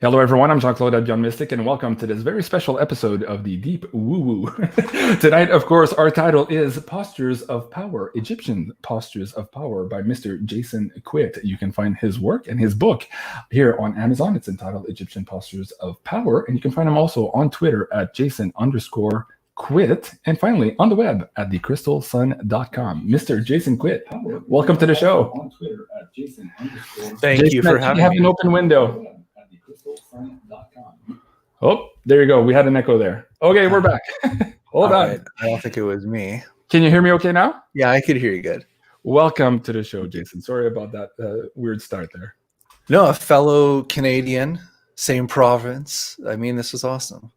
Hello, everyone. I'm Jean-Claude BeyondMystic, and welcome to this very special episode of the Deep Woo-Woo. Tonight, of course, our title is Postures of Power, Egyptian Postures of Power by Mr. Jason QUITT. You can find his work and his book here on Amazon. It's entitled Egyptian Postures of Power, and you can find him also on Twitter at Jason_QUITT, and finally on the web at thecrystalsun.com. Mr. Jason QUITT, welcome to the show. On Twitter at Thank you for having me. You have an open window. Oh, there you go. We had an echo there. Okay, we're back. Hold on. Right. I don't think it was me. Can you hear me okay now? Yeah, I could hear you good. Welcome to the show, Jason. Sorry about that weird start there. No, a fellow Canadian, same province. I mean, this is awesome.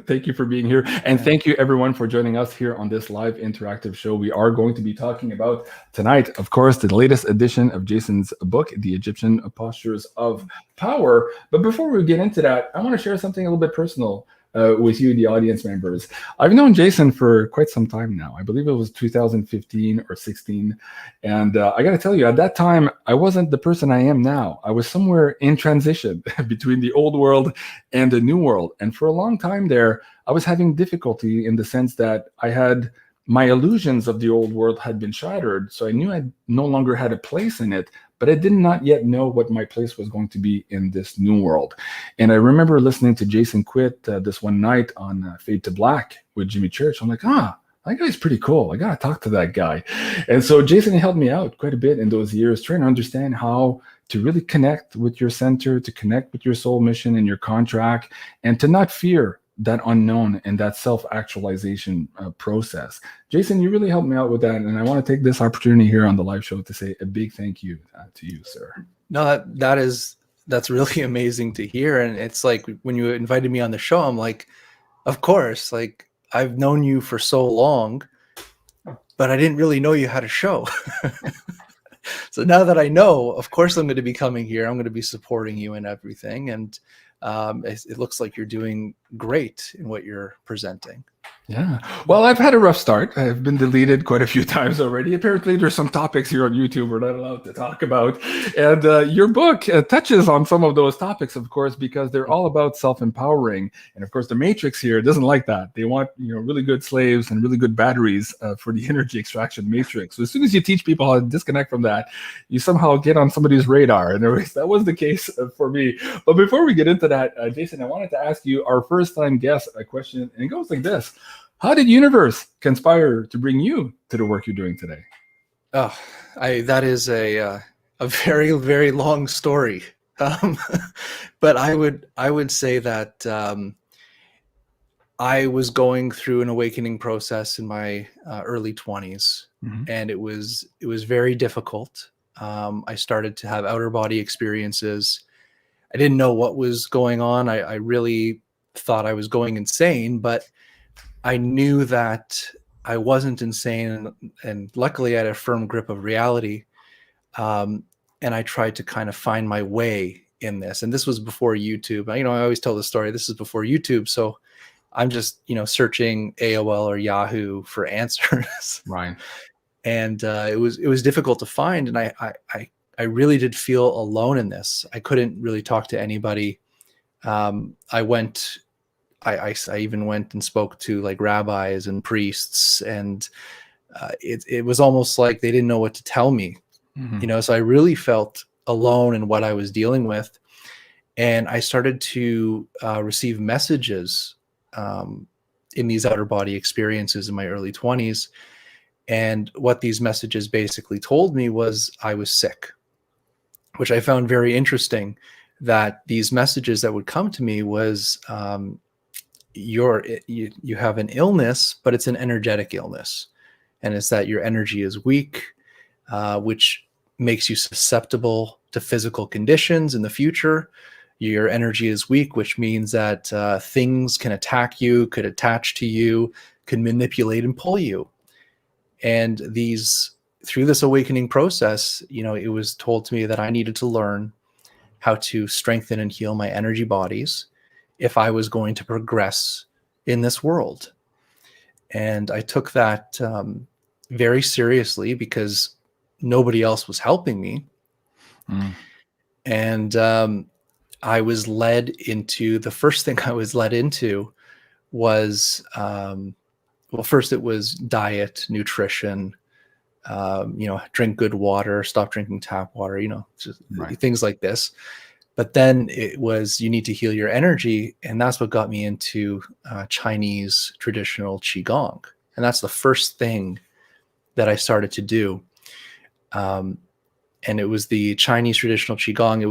Thank you for being here. And thank you, everyone, for joining us here on this live interactive show. We are going to be talking about tonight, of course, the latest edition of Jason's book, The Egyptian Postures of Power. But before we get into that, I want to share something a little bit personal with you, the audience members. I've known Jason for quite some time now. I believe it was 2015 or 16. And I got to tell you, at that time, I wasn't the person I am now. I was somewhere in transition between the old world and the new world. And for a long time there, I was having difficulty in the sense that I had my illusions of the old world had been shattered. So I knew I no longer had a place in it, but I did not yet know what my place was going to be in this new world. And I remember listening to Jason QUITT this one night on Fade to Black with Jimmy Church. I'm like, that guy's pretty cool. I got to talk to that guy. And so Jason helped me out quite a bit in those years, trying to understand how to really connect with your center, to connect with your soul mission and your contract, and to not fear that unknown and that self-actualization process. Jason, you really helped me out with that. And I want to take this opportunity here on the live show to say a big thank you to you, sir. No, that's really amazing to hear. And it's like when you invited me on the show, I'm like, of course, like I've known you for so long, but I didn't really know you had a show. So now that I know, of course, I'm going to be coming here. I'm going to be supporting you and everything. And it looks like you're doing great in what you're presenting. Yeah. Well, I've had a rough start. I've been deleted quite a few times already. Apparently, there's some topics here on YouTube we're not allowed to talk about. And your book touches on some of those topics, of course, because they're all about self-empowering. And of course, the Matrix here doesn't like that. They want, really good slaves and really good batteries for the energy extraction matrix. So as soon as you teach people how to disconnect from that, you somehow get on somebody's radar. And that was the case for me. But before we get into that, Jason, I wanted to ask you, our first-time guest, a question, and it goes like this. How did universe conspire to bring you to the work you're doing today? Oh, that is a very, very long story. But I would say that I was going through an awakening process in my early 20s, and it was very difficult. I started to have outer body experiences. I didn't know what was going on. I really thought I was going insane, but I knew that I wasn't insane, and luckily I had a firm grip of reality. And I tried to kind of find my way in this. And this was before YouTube. I always tell the story. This is before YouTube. So I'm just, searching AOL or Yahoo for answers. Right. And it was difficult to find. And I really did feel alone in this. I couldn't really talk to anybody. I even went and spoke to like rabbis and priests, and it was almost like they didn't know what to tell me, so I really felt alone in what I was dealing with. And I started to receive messages in these outer body experiences in my early 20s. And what these messages basically told me was I was sick, which I found very interesting, that these messages that would come to me was, you have an illness, but it's an energetic illness, and it's that your energy is weak, which makes you susceptible to physical conditions in the future. Your energy is weak, which means that things can attack you, could attach to you, could manipulate and pull you. And through this awakening process, it was told to me that I needed to learn how to strengthen and heal my energy bodies if I was going to progress in this world. And I took that very seriously because nobody else was helping me. And I was led into, the first thing I was led into was, well, first it was diet, nutrition, drink good water, stop drinking tap water, just things like this. But then it was, you need to heal your energy. And that's what got me into Chinese traditional Qigong. And that's the first thing that I started to do. And it was the Chinese traditional Qigong. It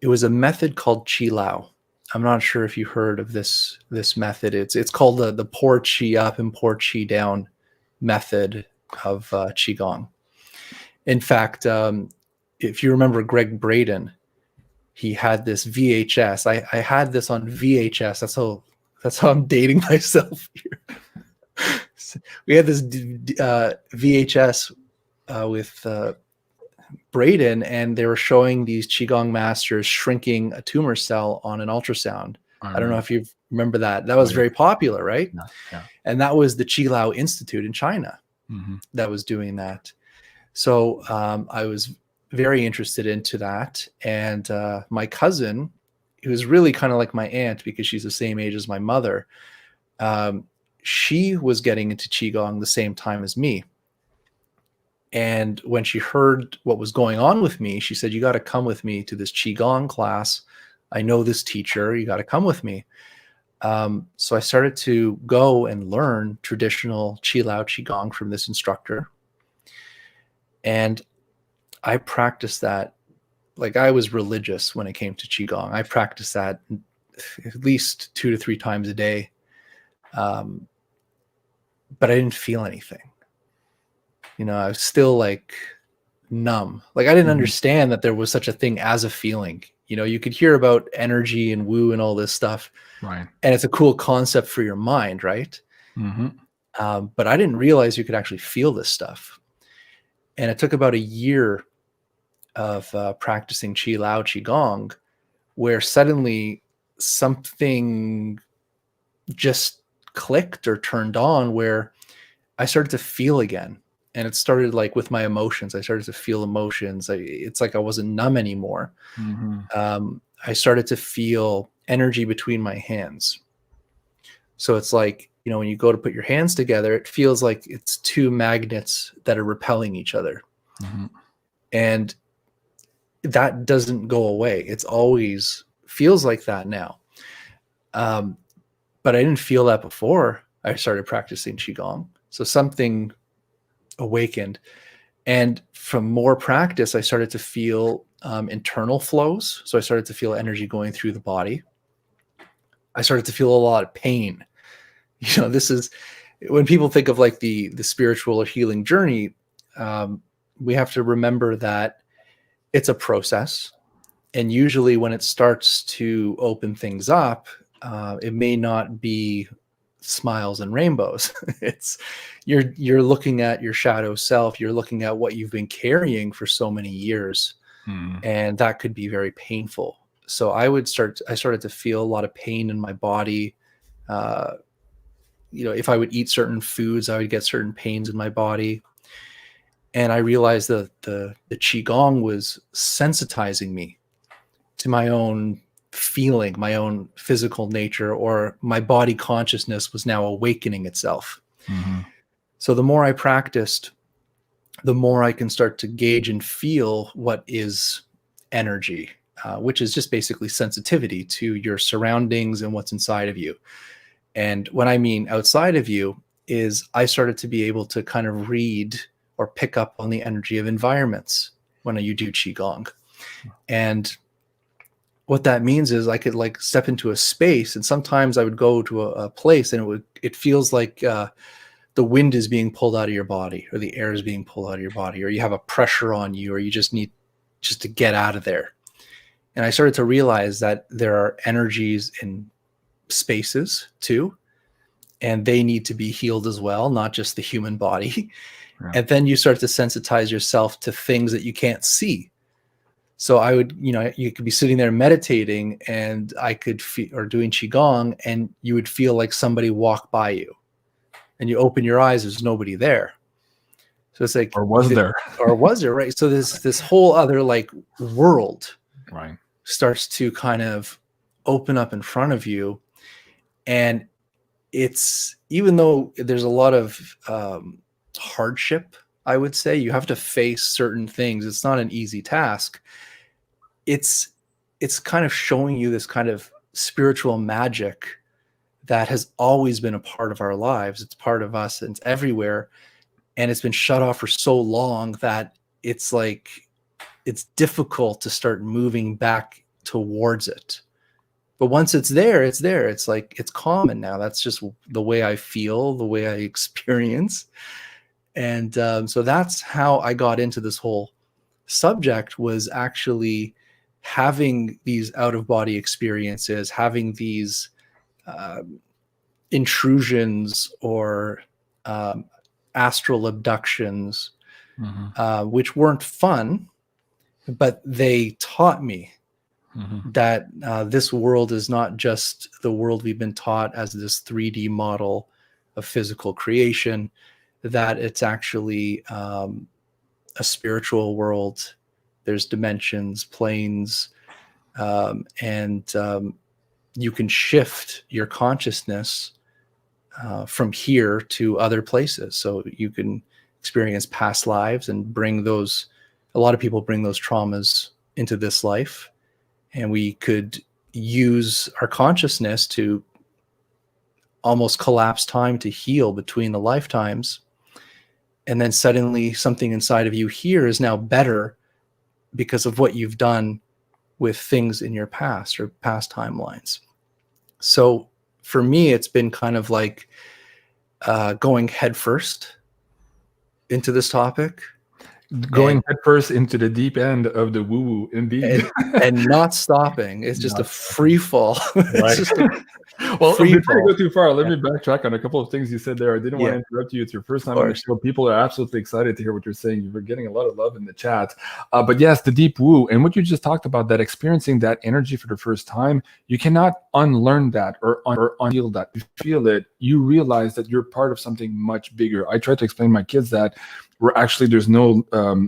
was a method called Qi Lao. I'm not sure if you heard of this method. It's called the pour Qi up and pour Qi down method of Qigong. In fact, if you remember Greg Braden, he had this VHS. I had this on VHS. That's how I'm dating myself here. We had this VHS with Braden, and they were showing these Qigong masters shrinking a tumor cell on an ultrasound. I don't know if you remember that. That was very popular, right? Yeah. And that was the Qi Lao Institute in China that was doing that. So I was very interested into that. And my cousin, who was really kind of like my aunt because she's the same age as my mother, she was getting into Qigong the same time as me. And when she heard what was going on with me, she said, "You got to come with me to this Qigong class. I know this teacher. You got to come with me." So I started to go and learn traditional Qi Lao Qigong from this instructor. And I practiced that like I was religious when it came to Qigong. I practiced that at least 2 to 3 times a day. But I didn't feel anything. I was still like numb. Like I didn't understand that there was such a thing as a feeling. You could hear about energy and woo and all this stuff. Right. And it's a cool concept for your mind, right? But I didn't realize you could actually feel this stuff. And it took about a year of practicing Qi Lao Qigong, where suddenly something just clicked or turned on, where I started to feel again. And it started like with my emotions. I started to feel emotions. It's like I wasn't numb anymore. I started to feel energy between my hands. So it's like, when you go to put your hands together, it feels like it's 2 magnets that are repelling each other. And that doesn't go away. It's always feels like that now. But I didn't feel that before I started practicing Qigong. So something awakened. And from more practice, I started to feel internal flows. So I started to feel energy going through the body. I started to feel a lot of pain. This is when people think of like the spiritual or healing journey, we have to remember that it's a process. And usually when it starts to open things up, it may not be smiles and rainbows. It's you're looking at your shadow self. You're looking at what you've been carrying for so many years. And that could be very painful. So I started to feel a lot of pain in my body. If I would eat certain foods, I would get certain pains in my body. And I realized that the Qigong was sensitizing me to my own feeling, my own physical nature, or my body consciousness was now awakening itself. So the more I practiced, the more I can start to gauge and feel what is energy, which is just basically sensitivity to your surroundings and what's inside of you. And when I mean outside of you is I started to be able to kind of read or pick up on the energy of environments when you do Qigong. And what that means is I could like step into a space, and sometimes I would go to a place and it feels like the wind is being pulled out of your body, or the air is being pulled out of your body, or you have a pressure on you, or you just need to get out of there. And I started to realize that there are energies in spaces too, and they need to be healed as well, not just the human body. Right. And then you start to sensitize yourself to things that you can't see. So I would, you could be sitting there meditating, and I could or doing Qigong, and you would feel like somebody walked by you, and you open your eyes, there's nobody there. So it's like, or was there? Or was there, right? So there's this whole other like world. Right. starts to kind of open up in front of you. And it's, even though there's a lot of hardship, I would say, you have to face certain things. It's not an easy task. It's kind of showing you this kind of spiritual magic that has always been a part of our lives. It's part of us, and it's everywhere. And it's been shut off for so long that it's like, it's difficult to start moving back towards it. But once it's there, it's there. It's like, it's common now. That's just the way I feel, the way I experience. And so that's how I got into this whole subject, was actually having these out-of-body experiences, having these intrusions or astral abductions, which weren't fun, but they taught me that this world is not just the world we've been taught as this 3D model of physical creation, that it's actually a spiritual world. There's dimensions, planes, and you can shift your consciousness from here to other places. So you can experience past lives and bring those, a lot of people bring those traumas into this life. And we could use our consciousness to almost collapse time to heal between the lifetimes. And then suddenly something inside of you here is now better because of what you've done with things in your past or past timelines. So for me, it's been kind of like going headfirst into this topic. Going headfirst into the deep end of the woo-woo, indeed. And not stopping. It's just a free fall. It's just well, before you go too far, let me backtrack on a couple of things you said there. I didn't want to interrupt you. It's your first time on the show. People are absolutely excited to hear what you're saying. You're getting a lot of love in the chat. But yes, the deep woo, and what you just talked about, that experiencing that energy for the first time, you cannot unlearn that or unfeel that. You feel it, you realize that you're part of something much bigger. I try to explain to my kids that we're actually, there's no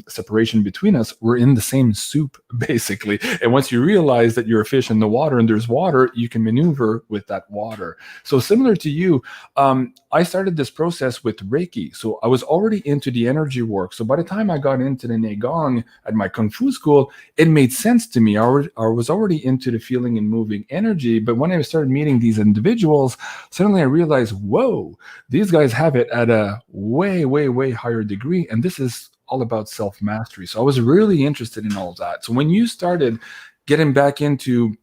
separation between us. We're in the same soup, basically. And once you realize that you're a fish in the water and there's water, you can maneuver with that water. So similar to you, I started this process with Reiki. So I was already into the energy work. So by the time I got into the Neigong at my Kung Fu school, it made sense to me. I was already into the feeling and moving energy. But when I started meeting these individuals, suddenly I realized, whoa, these guys have it at a way, way, way higher degree. And this is all about self-mastery. So I was really interested in all of that. So when you started getting back into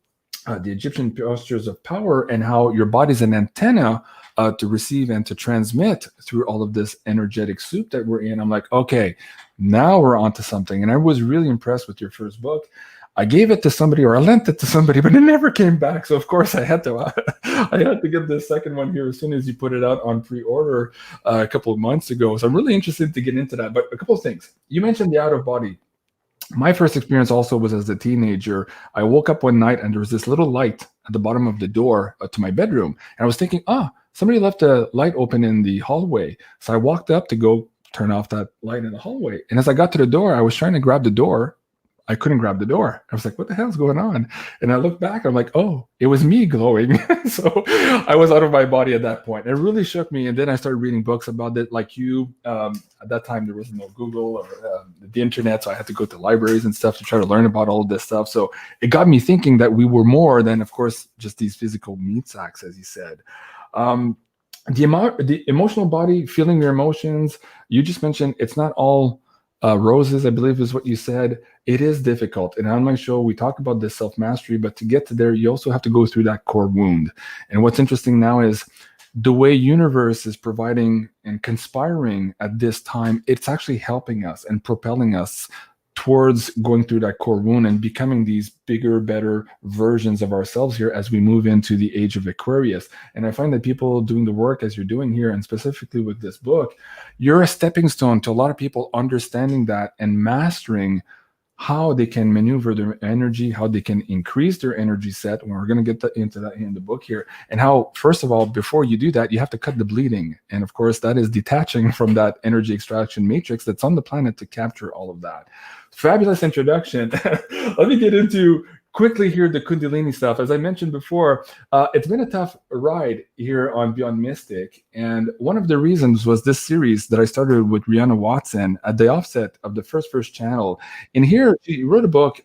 the Egyptian postures of power and how your body's an antenna to receive and to transmit through all of this energetic soup that we're in, I'm like, okay, now we're onto something. And I was really impressed with your first book. I gave it to somebody, or I lent it to somebody, but it never came back. So of course I had to get the second one here as soon as you put it out on pre-order a couple of months ago. So I'm really interested to get into that. But a couple of things. You mentioned the out of body. My first experience also was as a teenager. I woke up one night and there was this little light at the bottom of the door to my bedroom. And I was thinking, somebody left a light open in the hallway. So I walked up to go turn off that light in the hallway. And as I got to the door, I was trying to grab the door. I couldn't grab the door. I was like, what the hell's going on? And I looked back, I'm like, oh, it was me glowing. So I was out of my body at that point. It really shook me. And then I started reading books about it, like you. At that time, there was no Google or the internet, so I had to go to libraries and stuff to try to learn about all of this stuff. So it got me thinking that we were more than, of course, just these physical meat sacks, as you said. The emotional body, feeling your emotions, you just mentioned it's not all roses, I believe is what you said. It is difficult. And on my show, we talk about this self-mastery, but to get to there, you also have to go through that core wound. And what's interesting now is the way universe is providing and conspiring at this time, it's actually helping us and propelling us towards going through that core wound and becoming these bigger, better versions of ourselves here as we move into the age of Aquarius. And I find that people doing the work as you're doing here, and specifically with this book, you're a stepping stone to a lot of people understanding that and mastering how they can maneuver their energy, how they can increase their energy set. And we're going to get into that in the book here. And how, first of all, before you do that, you have to cut the bleeding. And of course, that is detaching from that energy extraction matrix that's on the planet to capture all of that. Fabulous introduction. Let me get into quickly here, the Kundalini stuff. As I mentioned before, it's been a tough ride here on Beyond Mystic. And one of the reasons was this series that I started with Rihanna Watson at the offset of the first channel. And here she wrote a book,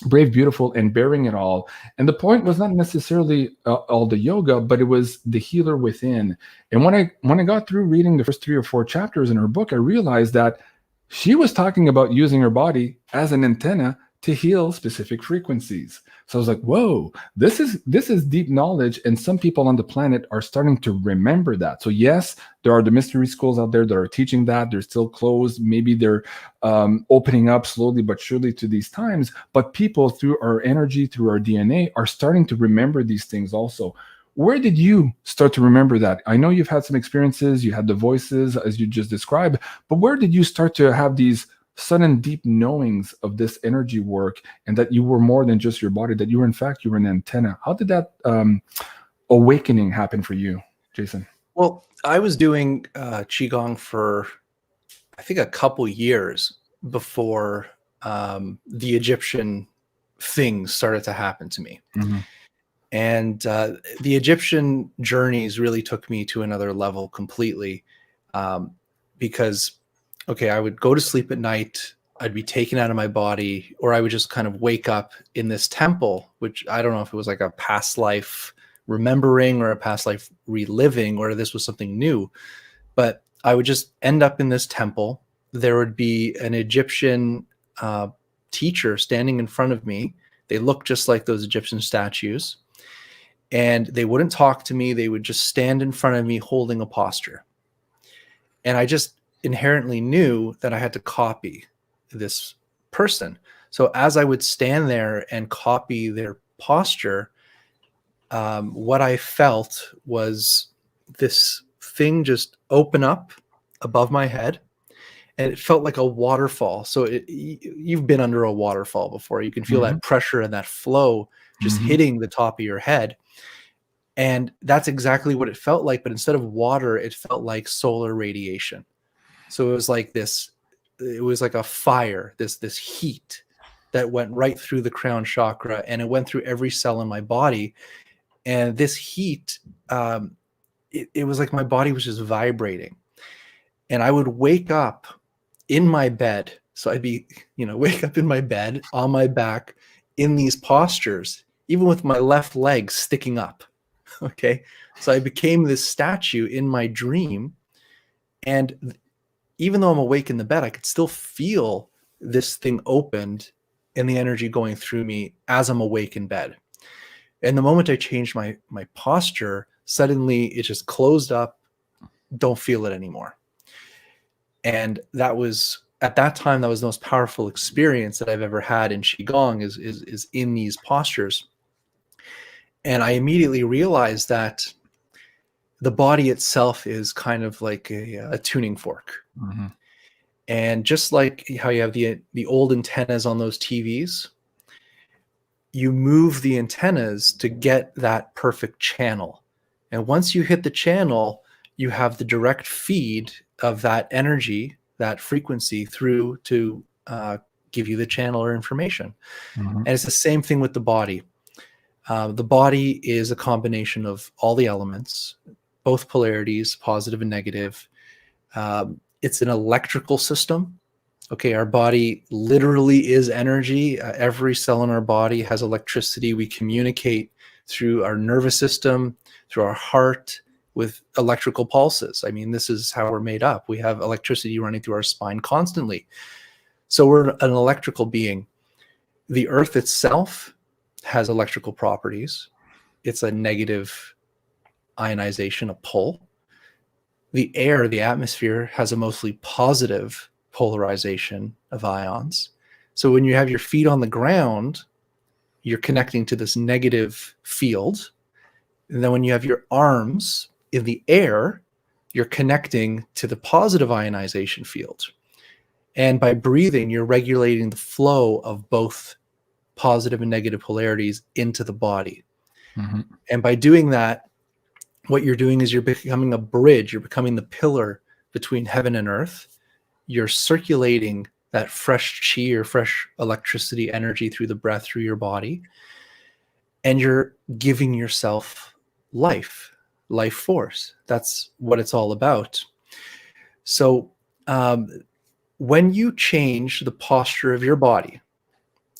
Brave, Beautiful, and Bearing It All. And the point was not necessarily all the yoga, but it was the healer within. And when I got through reading the first 3 or 4 chapters in her book, I realized that she was talking about using her body as an antenna to heal specific frequencies. So I was like, whoa, this is deep knowledge, and some people on the planet are starting to remember that. So yes, there are the mystery schools out there that are teaching that. They're still closed. Maybe they're opening up slowly but surely to these times. But people, through our energy, through our DNA, are starting to remember these things also. Where did you start to remember that? I know you've had some experiences, you had the voices as you just described, but where did you start to have these sudden deep knowings of this energy work, and that you were more than just your body, that you were, in fact, you were an antenna? How did that awakening happen for you, Jason? Well, I was doing Qigong for, I think, a couple years before the Egyptian things started to happen to me. Mm-hmm. And the Egyptian journeys really took me to another level completely, because, okay, I would go to sleep at night, I'd be taken out of my body, or I would just kind of wake up in this temple, which I don't know if it was like a past life remembering or a past life reliving, or this was something new, but I would just end up in this temple. There would be an Egyptian teacher standing in front of me. They looked just like those Egyptian statues. And they wouldn't talk to me. They would just stand in front of me holding a posture. And I just inherently knew that I had to copy this person. So as I would stand there and copy their posture, what I felt was this thing just open up above my head. And it felt like a waterfall. So you've been under a waterfall before. You can feel Mm-hmm. that pressure and that flow just Mm-hmm. hitting the top of your head. And that's exactly what it felt like. But instead of water, it felt like solar radiation. So it was like this, it was like a fire, this heat that went right through the crown chakra, and it went through every cell in my body. And this heat, it was like my body was just vibrating. And I would wake up in my bed. So I'd be, wake up in my bed on my back in these postures, even with my left leg sticking up. Okay. So I became this statue in my dream. And even though I'm awake in the bed, I could still feel this thing opened and the energy going through me as I'm awake in bed. And the moment I changed my posture, suddenly it just closed up. Don't feel it anymore. And that was, at that time, that was the most powerful experience that I've ever had in Qigong, is in these postures. And I immediately realized that the body itself is kind of like a tuning fork. Mm-hmm. And just like how you have the old antennas on those TVs, you move the antennas to get that perfect channel. And once you hit the channel, you have the direct feed of that energy, that frequency, through to give you the channel or information. Mm-hmm. And it's the same thing with the body. The body is a combination of all the elements, both polarities, positive and negative. It's an electrical system. Okay, our body literally is energy. Every cell in our body has electricity. We communicate through our nervous system, through our heart, with electrical pulses. I mean, this is how we're made up. We have electricity running through our spine constantly. So we're an electrical being. The earth itself has electrical properties. It's a negative ionization, a pull. The air, the atmosphere, has a mostly positive polarization of ions. So when you have your feet on the ground, you're connecting to this negative field. And then when you have your arms in the air, you're connecting to the positive ionization field. And by breathing, you're regulating the flow of both positive and negative polarities into the body. Mm-hmm. And by doing that, what you're doing is you're becoming a bridge. You're becoming the pillar between heaven and earth. You're circulating that fresh chi or fresh electricity energy through the breath through your body, and you're giving yourself life force. That's what it's all about. So when you change the posture of your body,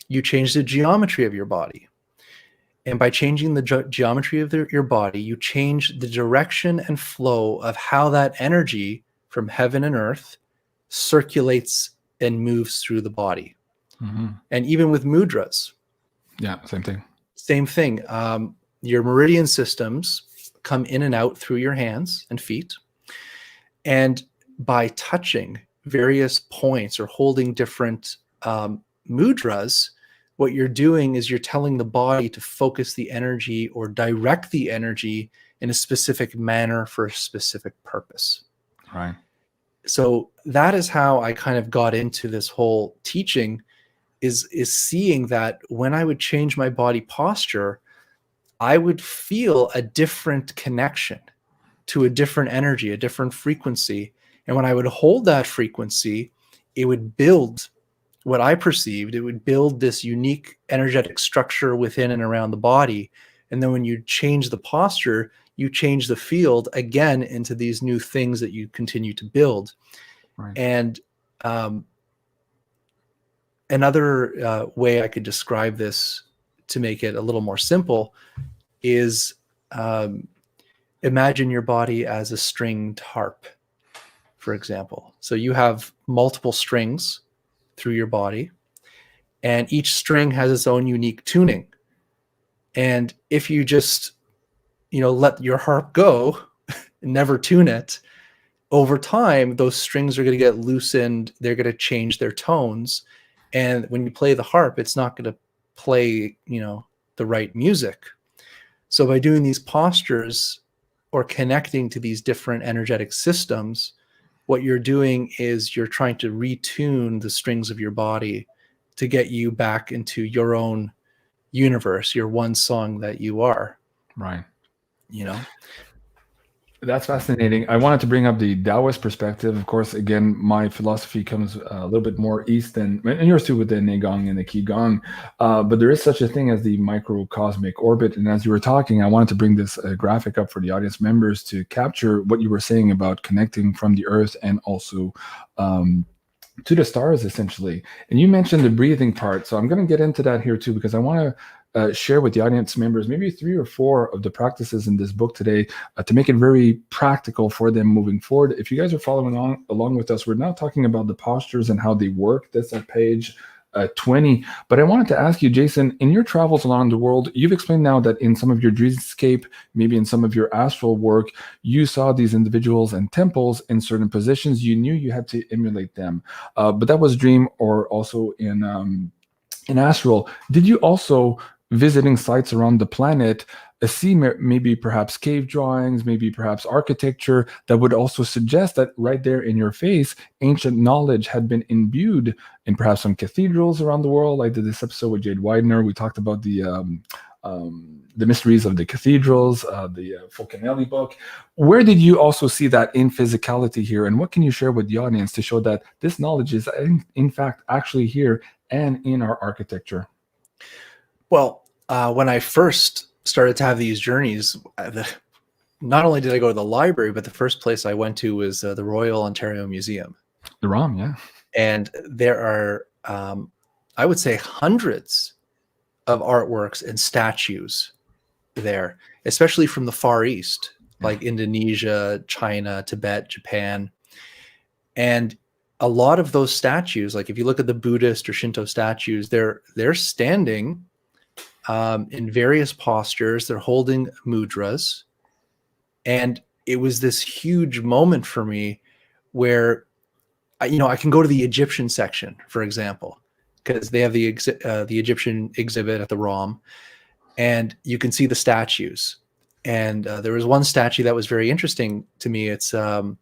you change the geometry of your body. And by changing the geometry of your body, you change the direction and flow of how that energy from heaven and earth circulates and moves through the body. Mm-hmm. And even with mudras. Yeah, same thing. Same thing. Your meridian systems come in and out through your hands and feet. And by touching various points or holding different mudras, what you're doing is you're telling the body to focus the energy or direct the energy in a specific manner for a specific purpose. Right. So that is how I kind of got into this whole teaching, is seeing that when I would change my body posture, I would feel a different connection to a different energy, a different frequency. And when I would hold that frequency, it would build what I perceived, it would build this unique energetic structure within and around the body. And then when you change the posture, you change the field again into these new things that you continue to build. Right. And another way I could describe this to make it a little more simple is imagine your body as a stringed harp, for example. So you have multiple strings through your body, and each string has its own unique tuning. And if you just, let your harp go and never tune it, over time, those strings are going to get loosened. They're going to change their tones. And when you play the harp, it's not going to play, the right music. So by doing these postures or connecting to these different energetic systems, what you're doing is you're trying to retune the strings of your body to get you back into your own universe, your one song that you are. Right. That's fascinating. I wanted to bring up the Taoist perspective. Of course, again, my philosophy comes a little bit more east and yours too with the Neigong and the Qigong. But there is such a thing as the microcosmic orbit. And as you were talking, I wanted to bring this graphic up for the audience members to capture what you were saying about connecting from the earth and also to the stars, essentially. And you mentioned the breathing part. So I'm going to get into that here too, because I want to share with the audience members maybe 3 or 4 of the practices in this book today to make it very practical for them moving forward. If you guys are following along with us, we're now talking about the postures and how they work. That's at page 20. But I wanted to ask you, Jason, in your travels around the world, you've explained now that in some of your dreamscape, maybe in some of your astral work, you saw these individuals and temples in certain positions. You knew you had to emulate them. But that was dream or also in astral. Did you also, visiting sites around the planet, see maybe perhaps cave drawings, maybe perhaps architecture that would also suggest that right there in your face, ancient knowledge had been imbued in perhaps some cathedrals around the world? I did this episode with Jade Widener. We talked about the mysteries of the cathedrals, the Fulcanelli book. Where did you also see that in physicality here? And what can you share with the audience to show that this knowledge is in fact actually here and in our architecture? Well, when I first started to have these journeys, not only did I go to the library, but the first place I went to was the Royal Ontario Museum. The ROM, yeah. And there are, I would say, hundreds of artworks and statues there, especially from the Far East, like Indonesia, China, Tibet, Japan. And a lot of those statues, like if you look at the Buddhist or Shinto statues, they're standing in various postures. They're holding mudras. And it was this huge moment for me where, I can go to the Egyptian section, for example, because they have the Egyptian exhibit at the ROM, and you can see the statues. And there was one statue that was very interesting to me. It's the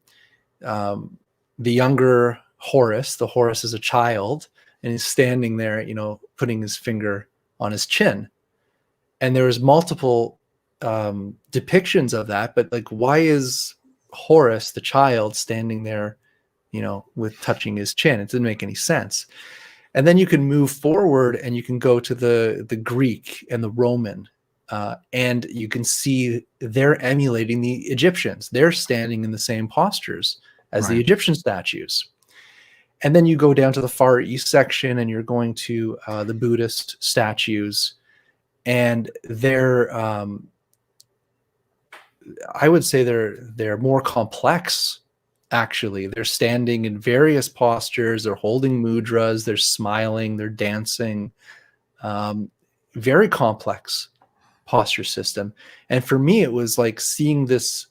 younger Horus. The Horus is a child, and he's standing there, putting his finger on his chin. And there was multiple depictions of that, but like, why is Horus, the child, standing there, with touching his chin. It didn't make any sense. And then you can move forward and you can go to the Greek and the Roman, and you can see they're emulating the Egyptians. They're standing in the same postures as the Egyptian statues. And then you go down to the Far East section and you're going to the Buddhist statues, and they're, I would say they're more complex. Actually, they're standing in various postures, they're holding mudras, they're smiling, they're dancing, very complex posture system. And for me, it was like seeing this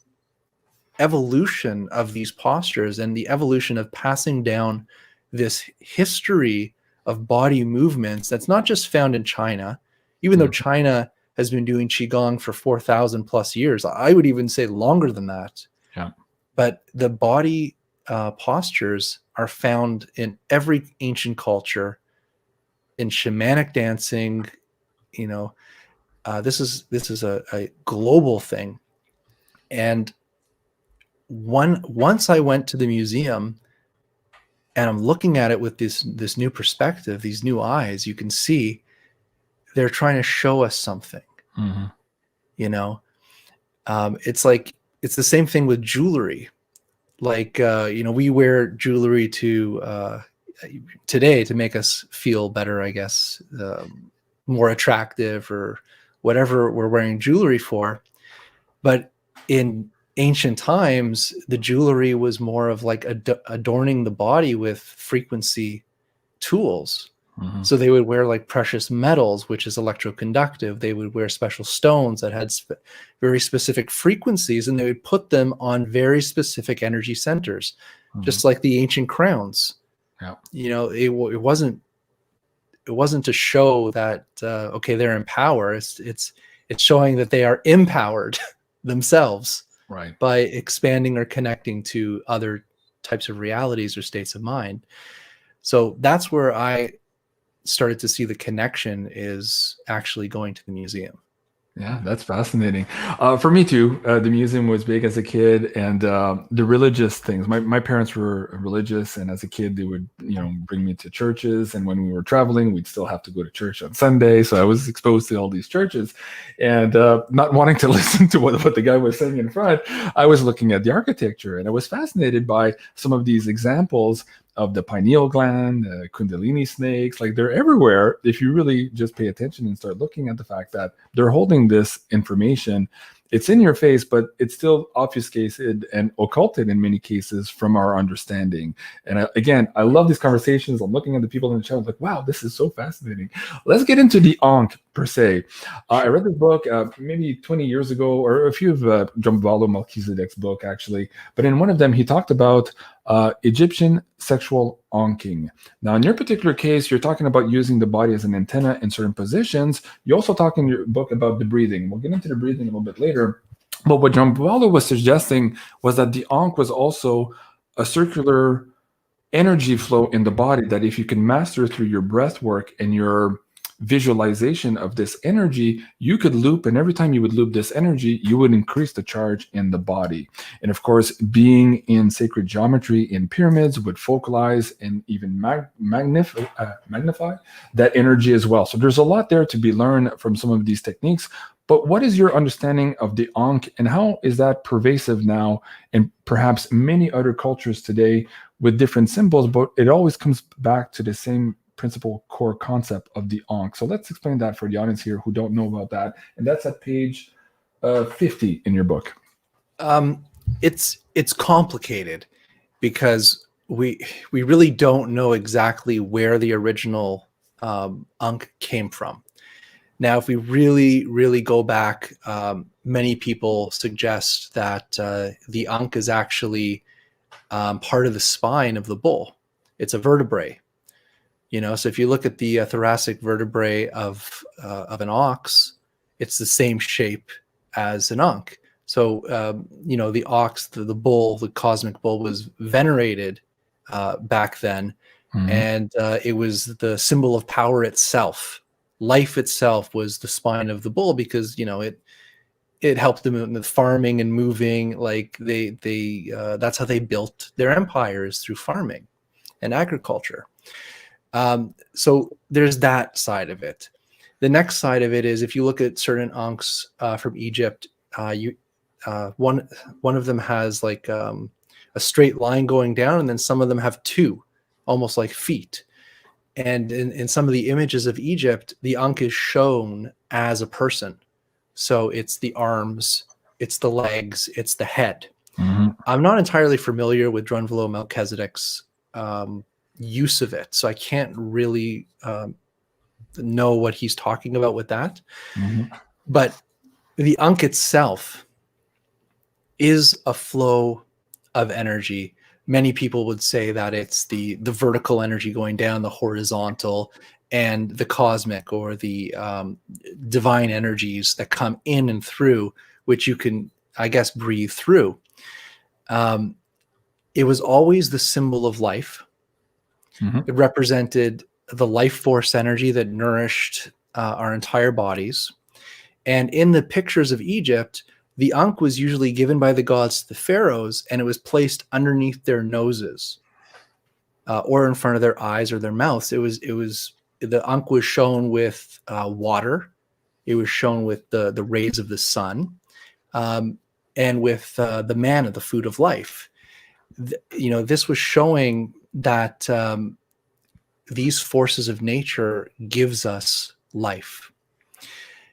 evolution of these postures and the evolution of passing down this history of body movements that's not just found in China, even though China has been doing Qigong for 4,000 plus years. I would even say longer than that. Yeah. But the body postures are found in every ancient culture, in shamanic dancing. This is a global thing. And once I went to the museum and I'm looking at it with this new perspective, these new eyes, you can see they're trying to show us something. It's like, it's the same thing with jewelry. Like, we wear jewelry today to make us feel better, I guess, more attractive or whatever we're wearing jewelry for. But in ancient times, the jewelry was more of like adorning the body with frequency tools. So they would wear like precious metals, which is electroconductive. They would wear special stones that had very specific frequencies, and they would put them on very specific energy centers, just like the ancient crowns. Yeah. It wasn't to show that okay, they're in power. It's showing that they are empowered themselves, right, by expanding or connecting to other types of realities or states of mind. So that's where I started to see the connection is actually going to the museum. Yeah, that's fascinating. For me too, the museum was big as a kid, and the religious things. My parents were religious, and as a kid, they would bring me to churches. And when we were traveling, we'd still have to go to church on Sunday. So I was exposed to all these churches, and not wanting to listen to what the guy was saying in front, I was looking at the architecture, and I was fascinated by some of these examples of the pineal gland, kundalini snakes. Like, they're everywhere if you really just pay attention and start looking at the fact that they're holding this information. It's in your face, but it's still obfuscated and occulted in many cases from our understanding. And again, I love these conversations. I'm looking at the people in the chat, like, wow, this is so fascinating. Let's get into the Ankh per se. I read this book maybe 20 years ago, or a few of Jean-Claude Melchizedek's book, actually. But in one of them, he talked about Egyptian sexual ankhing. Now, in your particular case, you're talking about using the body as an antenna in certain positions. You also talk in your book about the breathing. We'll get into the breathing a little bit later. But what Jean-Claude was suggesting was that the ankh was also a circular energy flow in the body, that if you can master through your breath work and your visualization of this energy, you could loop, and every time you would loop this energy, you would increase the charge in the body. And of course, being in sacred geometry in pyramids would focalize and even magnify that energy as well. So there's a lot there to be learned from some of these techniques. But what is your understanding of the Ankh, and how is that pervasive now in perhaps many other cultures today with different symbols, but it always comes back to the same principal core concept of the Ankh? So let's explain that for the audience here who don't know about that. And that's at page 50 in your book. It's complicated because we really don't know exactly where the original Ankh came from. Now, if we really go back, many people suggest that the Ankh is actually part of the spine of the bull. It's a vertebrae. So if you look at the thoracic vertebrae of an ox, it's the same shape as an Ankh. So, the ox, the bull, the cosmic bull was venerated back then. And it was the symbol of power itself. Life itself was the spine of the bull because, it helped them in the farming and moving. Like that's how they built their empires, through farming and agriculture. So there's that side of it. The next side of it is, if you look at certain Ankhs from Egypt, one of them has like a straight line going down, and then some of them have two, almost like feet. And in some of the images of Egypt, the Ankh is shown as a person. So it's the arms, it's the legs, it's the head. Mm-hmm. I'm not entirely familiar with Drunvalo Melchizedek's use of it, so I can't really know what he's talking about with that. Mm-hmm. But the Ankh itself is a flow of energy. Many people would say that it's the vertical energy going down, the horizontal, and the cosmic, or the divine energies that come in and through, which you can, I guess, breathe through. It was always the symbol of life. Mm-hmm. It represented the life force energy that nourished our entire bodies. And in the pictures of Egypt, the Ankh was usually given by the gods to the pharaohs, and it was placed underneath their noses, or in front of their eyes or their mouths. The Ankh was shown with water. It was shown with the rays of the sun, and with the manna, the food of life. This was showing that these forces of nature gives us life,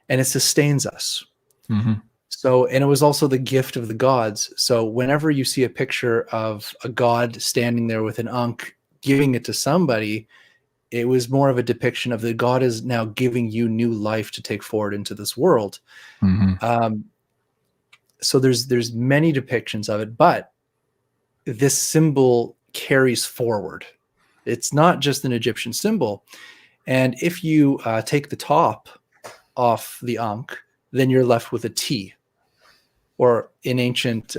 and it sustains us. Mm-hmm. So, and it was also the gift of the gods. So whenever you see a picture of a god standing there with an Ankh giving it to somebody, it was more of a depiction of the god is now giving you new life to take forward into this world. Mm-hmm. So there's many depictions of it, but this symbol carries forward. It's not just an Egyptian symbol. And if you take the top off the Ankh, then you're left with a T. Or in ancient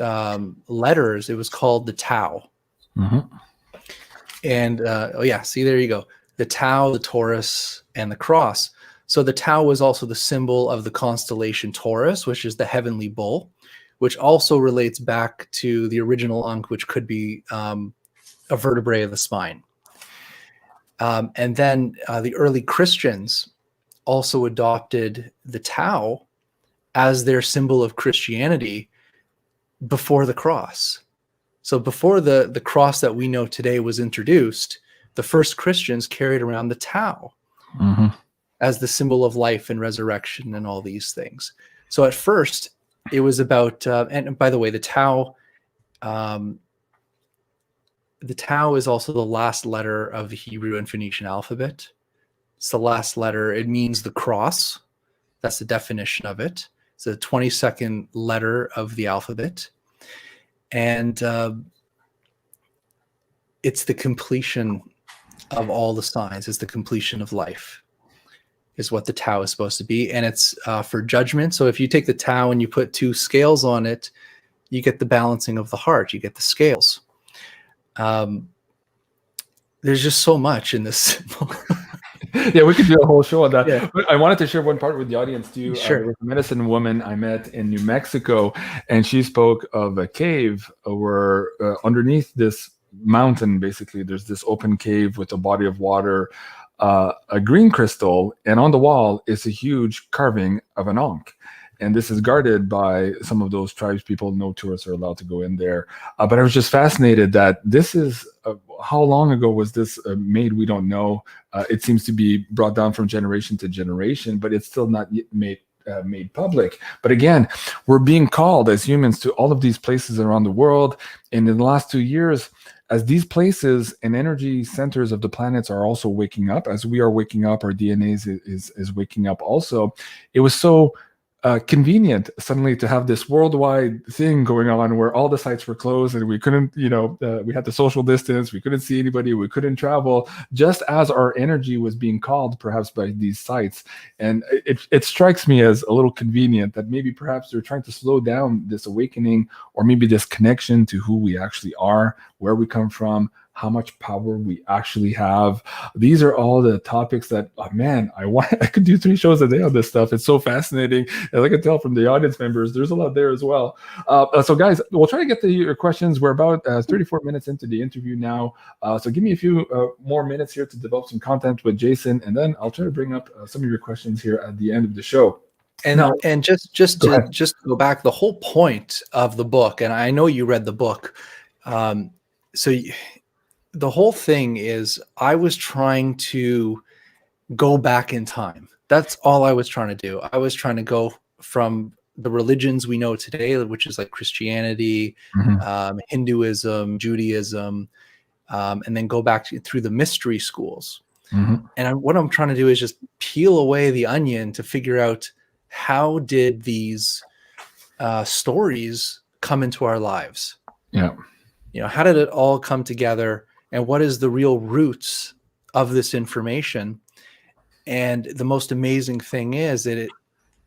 letters, it was called the Tau. Mm-hmm. And see, there you go. The Tau, the Taurus, and the cross. So the Tau was also the symbol of the constellation Taurus, which is the heavenly bull, which also relates back to the original Ankh, which could be a vertebrae of the spine. And then the early Christians also adopted the Tau as their symbol of Christianity before the cross. So before the cross that we know today was introduced, the first Christians carried around the Tau Mm-hmm. as the symbol of life and resurrection and all these things. So at first it was about, and by the way, the Tau is also the last letter of the Hebrew and Phoenician alphabet. It's the last letter. It means the cross. That's the definition of it. It's the 22nd letter of the alphabet. And it's the completion of all the signs. It's the completion of life, is what the Tau is supposed to be. And it's for judgment. So if you take the Tau and you put two scales on it, you get the balancing of the heart. You get the scales. There's just so much in this symbol. Yeah, we could do a whole show on that. Yeah. But I wanted to share one part with the audience too. Sure. There was a medicine woman I met in New Mexico, and she spoke of a cave where underneath this mountain, basically, there's this open cave with a body of water, a green crystal, and on the wall is a huge carving of an Ankh. And this is guarded by some of those tribes people. No tourists are allowed to go in there. But I was just fascinated that this is, how long ago was this made? We don't know. It seems to be brought down from generation to generation, but it's still not yet made public. But again, we're being called as humans to all of these places around the world. And in the last 2 years, as these places and energy centers of the planets are also waking up, as we are waking up, our DNA is waking up also. It was so convenient suddenly to have this worldwide thing going on where all the sites were closed and we couldn't, we had the social distance, we couldn't see anybody, we couldn't travel, just as our energy was being called perhaps by these sites. And it strikes me as a little convenient that maybe perhaps they're trying to slow down this awakening, or maybe this connection to who we actually are, where we come from, how much power we actually have. These are all the topics that, oh man, I could do 3 shows a day on this stuff. It's so fascinating. And I can tell from the audience members, there's a lot there as well. So guys, we'll try to get to your questions. We're about 34 minutes into the interview now. So give me a few more minutes here to develop some content with Jason, and then I'll try to bring up some of your questions here at the end of the show. And just to go back, the whole point of the book, and I know you read the book, the whole thing is I was trying to go back in time. That's all I was trying to do. I was trying to go from the religions we know today, which is like Christianity, Hinduism, Judaism, and then go back through the mystery schools. And what I'm trying to do is just peel away the onion to figure out, how did these stories come into our lives? Yeah. You know, how did it all come together? And what is the real roots of this information? And the most amazing thing is that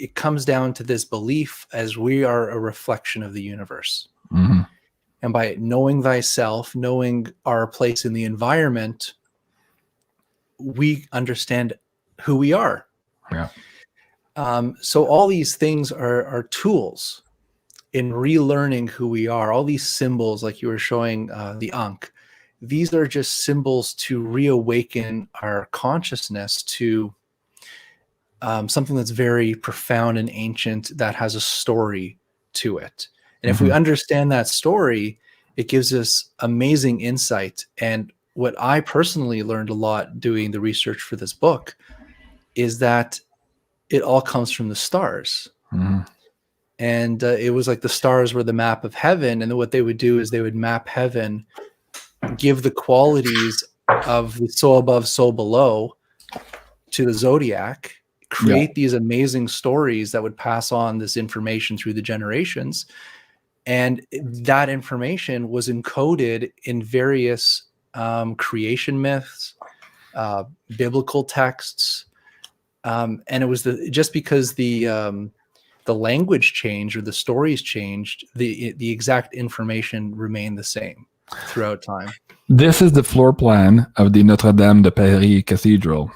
it comes down to this belief as we are a reflection of the universe. And by knowing thyself, knowing our place in the environment, we understand who we are. Yeah. So all these things are tools in relearning who we are. All these symbols, like you were showing the Ankh, these are just symbols to reawaken our consciousness to something that's very profound and ancient, that has a story to it. And if we understand that story, it gives us amazing insight. And what I personally learned a lot doing the research for this book is that it all comes from the stars. And it was like the stars were the map of heaven. And then what they would do is they would map heaven, give the qualities of the soul above, soul below to the zodiac, create these amazing stories that would pass on this information through the generations. And that information was encoded in various creation myths, biblical texts. And it was just because the language changed or the stories changed, the exact information remained the same throughout time. This is the floor plan of the Notre Dame de Paris Cathedral.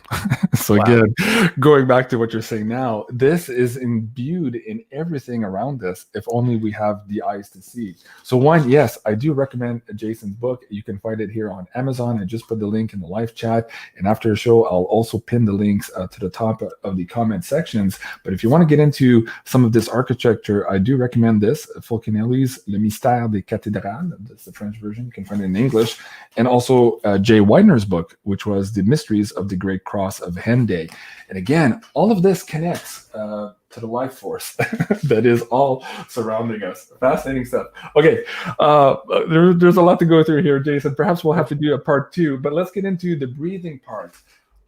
So again, going back to what you're saying now, this is imbued in everything around us, if only we have the eyes to see. So one, yes, I do recommend Jason's book. You can find it here on Amazon. I just put the link in the live chat. And after the show, I'll also pin the links to the top of the comment sections. But if you want to get into some of this architecture, I do recommend this, Fulcanelli's Le Mystère des Cathédrales. That's the French version. You can find it in English. And also Jay Widener's book, which was The Mysteries of the Great Cross of Henday. And again, all of this connects to the life force that is all surrounding us. Fascinating stuff. Okay, there's a lot to go through here, Jason. Perhaps we'll have to do a part 2, but let's get into the breathing part.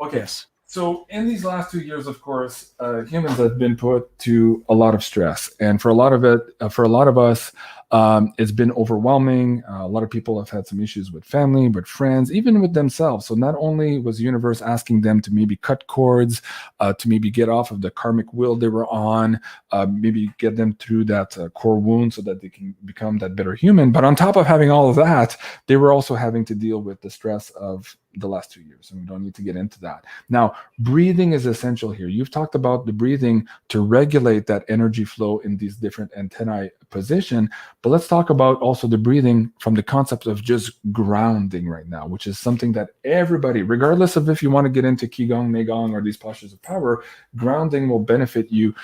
Okay. Yes. So in these last 2 years, of course, humans have been put to a lot of stress. And for a lot of us, it's been overwhelming. A lot of people have had some issues with family, with friends, even with themselves. So not only was the universe asking them to maybe cut cords, to maybe get off of the karmic wheel they were on, maybe get them through that core wound so that they can become that better human. But on top of having all of that, they were also having to deal with the stress of the last 2 years, and we don't need to get into that. Now, breathing is essential here. You've talked about the breathing to regulate that energy flow in these different antennae position, but let's talk about also the breathing from the concept of just grounding right now, which is something that everybody, regardless of if you want to get into Qigong, Neigong, or these postures of power, grounding will benefit you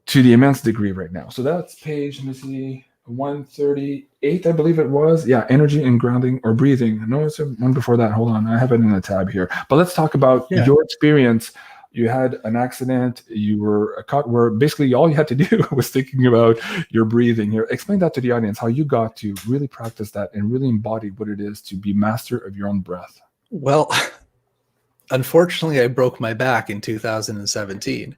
to the immense degree right now. So that's page, let me see, 138, I believe it was. Yeah, energy and grounding or breathing. No, it's one before that. Hold on, I have it in a tab here. But let's talk about your experience. You had an accident. You were caught where basically all you had to do was thinking about your breathing here. Explain that to the audience, how you got to really practice that and really embody what it is to be master of your own breath. Well, unfortunately, I broke my back in 2017.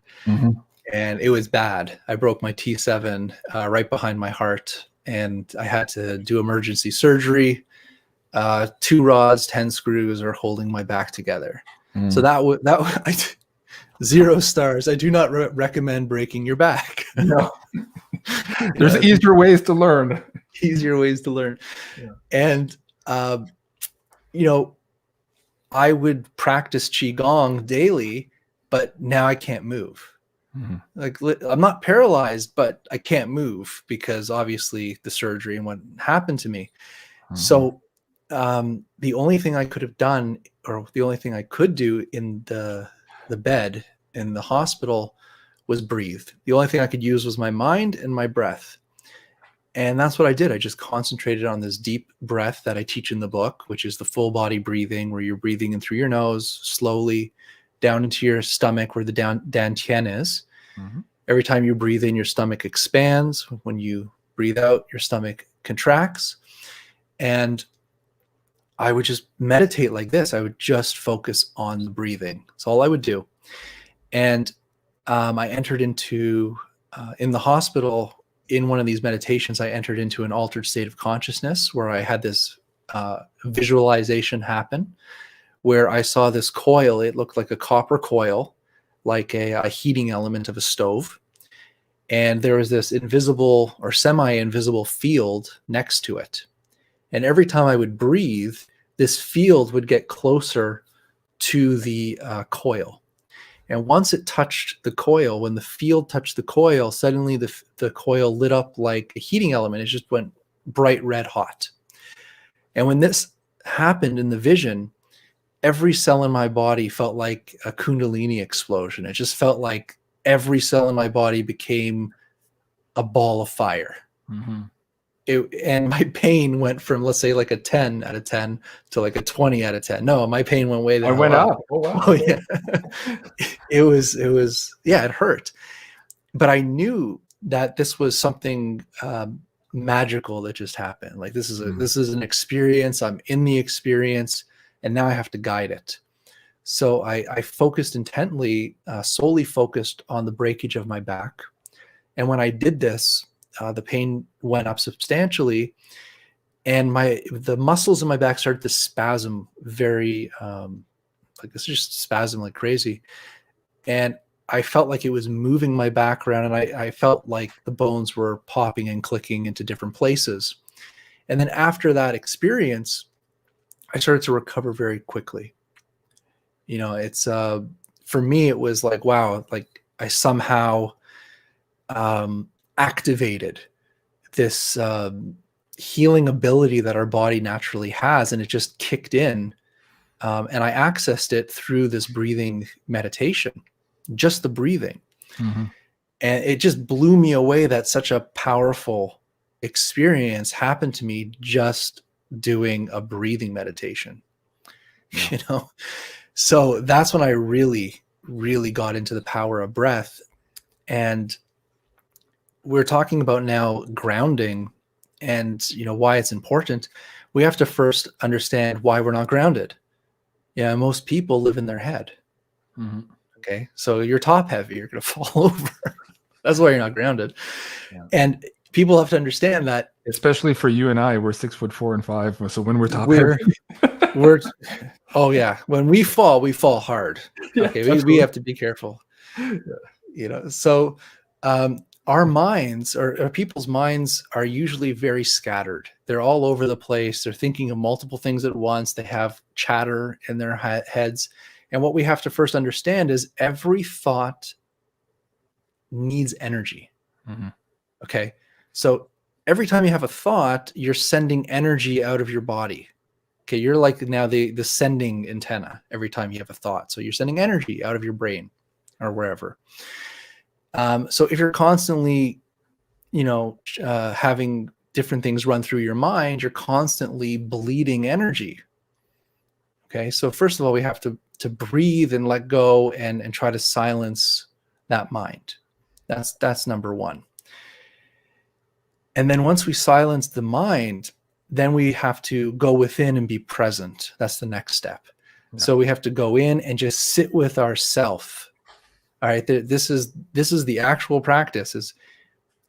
And it was bad. I broke my T7 right behind my heart, and I had to do emergency surgery. 2 rods, 10 screws are holding my back together. So that 0 stars. I do not recommend breaking your back. No. There's easier ways to learn. Easier ways to learn. Yeah. And you know, I would practice Qigong daily, but now I can't move. Like, I'm not paralyzed, but I can't move because obviously the surgery and what happened to me. So the only thing I could have done, or the only thing I could do in the bed in the hospital, was breathe. The only thing I could use was my mind and my breath. And that's what I did. I just concentrated on this deep breath that I teach in the book, which is the full body breathing, where you're breathing in through your nose, slowly down into your stomach where the dantian is. Every time you breathe in, your stomach expands. When you breathe out, your stomach contracts. And I would just meditate like this. I would just focus on the breathing. That's all I would do. And I entered into, in the hospital, in one of these meditations, I entered into an altered state of consciousness where I had this visualization happen, where I saw this coil. It looked like a copper coil, like a heating element of a stove. And there was this invisible or semi-invisible field next to it. And every time I would breathe, this field would get closer to the coil. And once it touched the coil, when the field touched the coil, suddenly the coil lit up like a heating element. It just went bright red hot. And when this happened in the vision, every cell in my body felt like a Kundalini explosion. It just felt like every cell in my body became a ball of fire. And my pain went from, let's say, like a 10 out of 10 to like a 20 out of 10. No, my pain went way the hell up. Oh, wow. Oh, yeah. It was, yeah, it hurt. But I knew that this was something magical that just happened. Like, this is an experience. I'm in the experience, and now I have to guide it. So I focused intently, solely focused on the breakage of my back. And when I did this, the pain went up substantially, and the muscles in my back started to spasm very, like this, just spasm like crazy. And I felt like it was moving my back around, and I felt like the bones were popping and clicking into different places. And then after that experience, I started to recover very quickly. You know, it's, for me, it was like, wow, like I somehow activated this healing ability that our body naturally has, and it just kicked in, and I accessed it through this breathing meditation, just the breathing. And it just blew me away that such a powerful experience happened to me just doing a breathing meditation. You know, so that's when I really got into the power of breath. And we're talking about now grounding, and you know why it's important. We have to first understand why we're not grounded. Yeah, most people live in their head. Okay, so you're top heavy, you're gonna fall over. That's why you're not grounded. And people have to understand that, especially for you and I, we're 6'4" and 5. So when we're top heavy, oh yeah, when we fall hard. Okay, we have to be careful. You know, so our minds, or people's minds, are usually very scattered. They're all over the place. They're thinking of multiple things at once. They have chatter in their heads. And what we have to first understand is every thought needs energy. Okay. So every time you have a thought, you're sending energy out of your body. Okay. You're like now the sending antenna every time you have a thought. So you're sending energy out of your brain or wherever. So if you're constantly, you know, having different things run through your mind, you're constantly bleeding energy. Okay. So first of all, we have to breathe and let go and try to silence that mind. That's number one. And then once we silence the mind, then we have to go within and be present. That's the next step. So we have to go in and just sit with ourself. All right, this is the actual practice. Is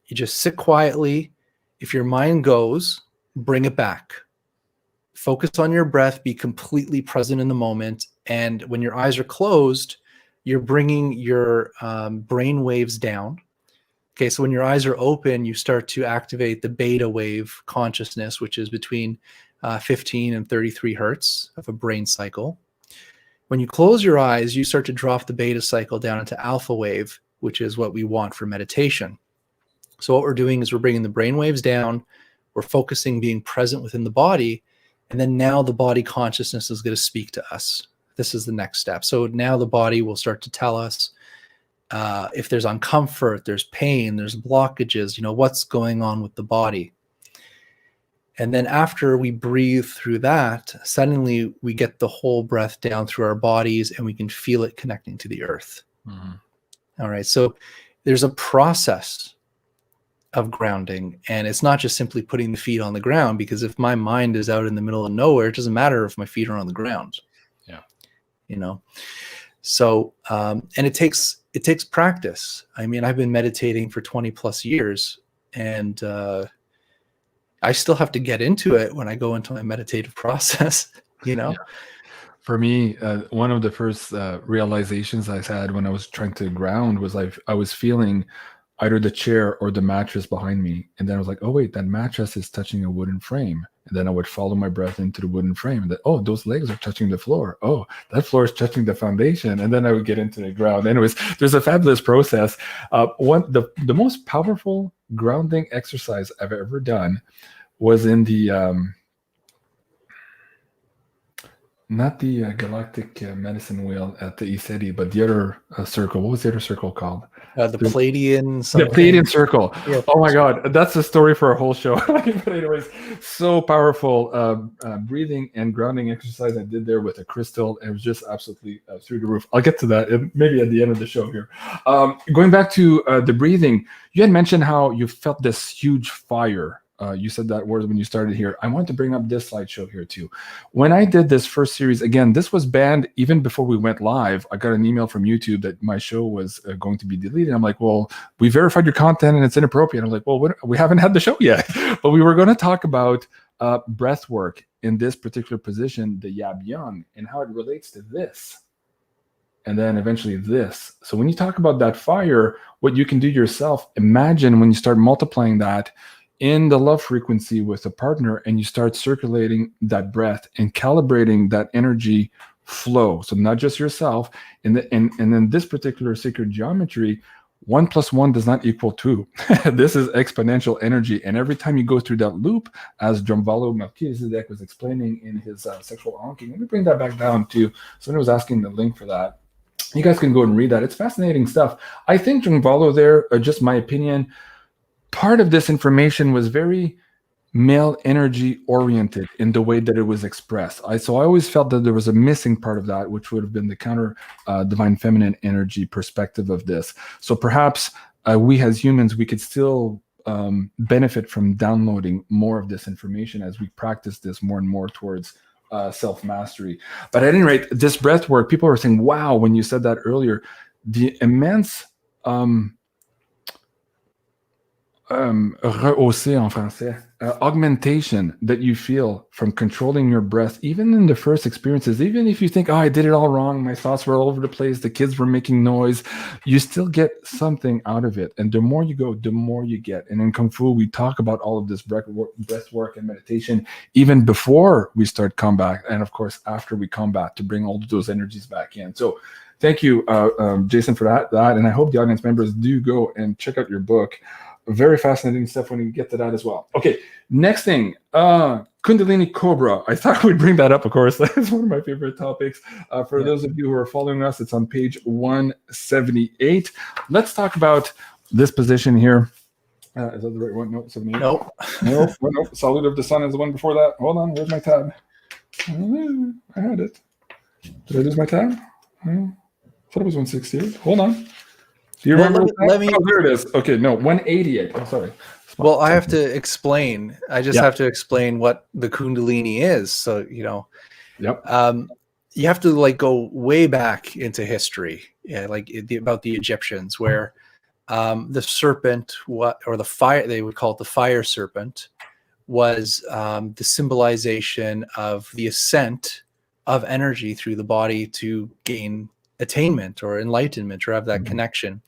you just sit quietly. If your mind goes, bring it back. Focus on your breath. Be completely present in the moment. And when your eyes are closed, you're bringing your brain waves down. Okay, so when your eyes are open, you start to activate the beta wave consciousness, which is between 15 and 33 hertz of a brain cycle. When you close your eyes, you start to drop the beta cycle down into alpha wave, which is what we want for meditation. So what we're doing is we're bringing the brain waves down, we're focusing being present within the body, and then now the body consciousness is going to speak to us. This is the next step. So now the body will start to tell us if there's uncomfort, there's pain, there's blockages, you know, what's going on with the body. And then after we breathe through that, suddenly we get the whole breath down through our bodies and we can feel it connecting to the earth. Mm-hmm. All right. So there's a process of grounding, and it's not just simply putting the feet on the ground, because if my mind is out in the middle of nowhere, it doesn't matter if my feet are on the ground. Yeah. You know? So, and it takes practice. I mean, I've been meditating for 20 plus years, and I still have to get into it when I go into my meditative process, you know? Yeah. For me, one of the first realizations I had when I was trying to ground was I was feeling either the chair or the mattress behind me. And then I was like, oh, wait, that mattress is touching a wooden frame. And then I would follow my breath into the wooden frame. And then, oh, those legs are touching the floor. Oh, that floor is touching the foundation. And then I would get into the ground. Anyways, there's a fabulous process. The most powerful grounding exercise I've ever done was in the, not the galactic medicine wheel at the ECETI, but the other circle. What was the other circle called? The Pleiadian something. The Pleiadian circle. Yeah. Oh my God, that's a story for a whole show. But anyways, so powerful breathing and grounding exercise I did there with a crystal. It was just absolutely through the roof. I'll get to that maybe at the end of the show here. Going back to the breathing, you had mentioned how you felt this huge fire. You said that word when you started here. I want to bring up this slideshow here too. When I did this first series, again, this was banned even before we went live. I got an email from YouTube that my show was going to be deleted. I'm like, well, we verified your content and it's inappropriate. I'm like, well, we haven't had the show yet. But we were going to talk about breath work in this particular position, the Yab Yang, and how it relates to this. And then eventually this. So when you talk about that fire, what you can do yourself, imagine when you start multiplying that in the love frequency with a partner, and you start circulating that breath and calibrating that energy flow. So not just yourself. And then this particular sacred geometry, 1 + 1 does not equal 2. This is exponential energy. And every time you go through that loop, as Jean-Claude Melchizedek was explaining in his sexual honking, let me bring that back down too. Someone was asking the link for that. You guys can go and read that. It's fascinating stuff. I think Jean-Claude there, just my opinion, part of this information was very male energy oriented in the way that it was expressed. So I always felt that there was a missing part of that, which would have been the counter divine feminine energy perspective of this. So perhaps we as humans, we could still benefit from downloading more of this information as we practice this more and more towards self-mastery. But at any rate, this breath work, people were saying, wow, when you said that earlier, the immense rehausser en français, augmentation that you feel from controlling your breath, even in the first experiences, even if you think, oh, I did it all wrong, my thoughts were all over the place, the kids were making noise, you still get something out of it. And the more you go, the more you get. And in Kung Fu, we talk about all of this breath work and meditation, even before we start combat, and of course, after we combat, to bring all of those energies back in. So thank you, Jason, for that. And I hope the audience members do go and check out your book. Very fascinating stuff when you get to that as well. Okay, next thing, Kundalini Cobra. I thought we'd bring that up, of course. That's one of my favorite topics. For those of you who are following us, it's on page 178. Let's talk about this position here. Is that the right one? No, 78. Nope. Nope. Salute of the Sun is the one before that. Hold on, where's my tab? I had it. Did I lose my tab? I thought it was 168. Hold on. Do you remember? Let me. Oh, there it is. Okay, no, 188. I'm sorry. Well, I have to explain. I just have to explain what the Kundalini is. So, you know, you have to like go way back into history, about the Egyptians, where the serpent, or the fire, they would call it the fire serpent, was the symbolization of the ascent of energy through the body to gain attainment or enlightenment, or have that connection.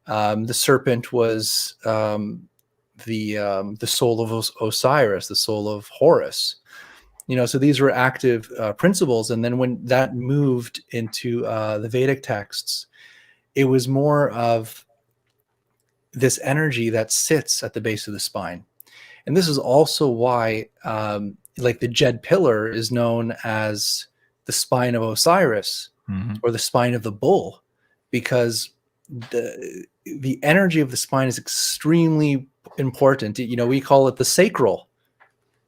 The serpent was the soul of Osiris, the soul of Horus, So these were active principles. And then when that moved into the Vedic texts, it was more of this energy that sits at the base of the spine. And this is also why, like the Jed pillar is known as the spine of Osiris, or the spine of the bull, because the energy of the spine is extremely important. We call it the sacral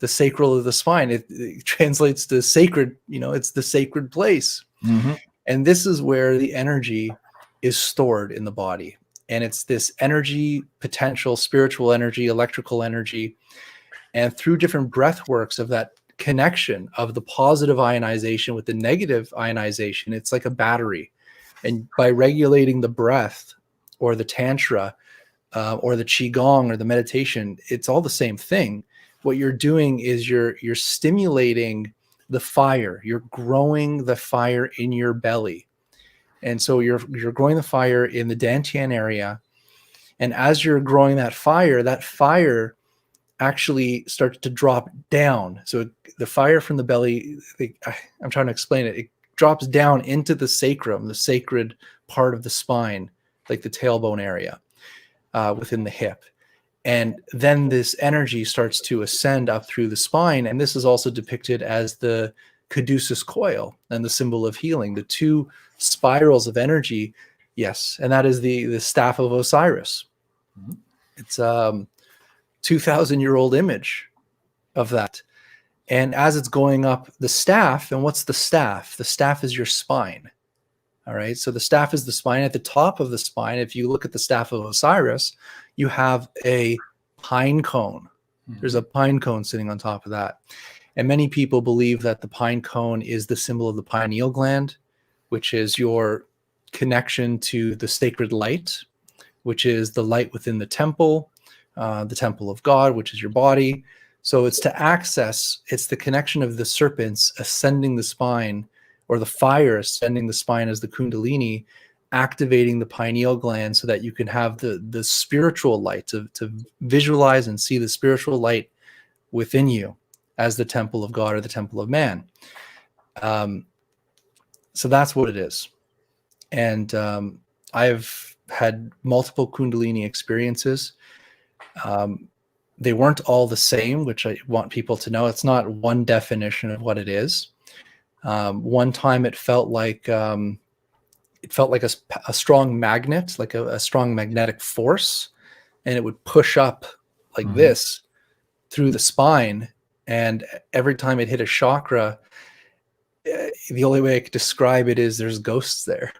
of the spine. It translates to sacred. It's the sacred place. And this is where the energy is stored in the body. And it's this energy potential, spiritual energy, electrical energy. And through different breath works of that connection of the positive ionization with the negative ionization, it's like a battery. And by regulating the breath or the tantra or the qigong or the meditation, it's all the same thing. What you're doing is you're stimulating the fire. You're growing the fire in your belly. And so you're growing the fire in the dantian area. And as you're growing that fire actually starts to drop down. So the fire from the belly, I'm trying to explain it. It drops down into the sacrum, the sacred part of the spine, like the tailbone area within the hip. And then this energy starts to ascend up through the spine. And this is also depicted as the caduceus coil and the symbol of healing, the two spirals of energy. Yes. And that is the staff of Osiris. It's 2,000-year-old image of that. And as it's going up the staff, and what's the staff? The staff is your spine. All right. So the staff is the spine. At the top of the spine, if you look at the staff of Osiris, you have a pine cone. There's a pine cone sitting on top of that. And many people believe that the pine cone is the symbol of the pineal gland, which is your connection to the sacred light, which is the light within the temple of God, which is your body. So it's to access, it's the connection of the serpents ascending the spine, or the fire ascending the spine as the kundalini, activating the pineal gland so that you can have the spiritual light, to visualize and see the spiritual light within you as the temple of God or the temple of man. So that's what it is. And I've had multiple kundalini experiences. They weren't all the same, which I want people to know. It's not one definition of what it is. One time it felt like a strong magnet, like a strong magnetic force, and it would push up like this through the spine. And every time it hit a chakra, the only way I could describe it is there's ghosts there.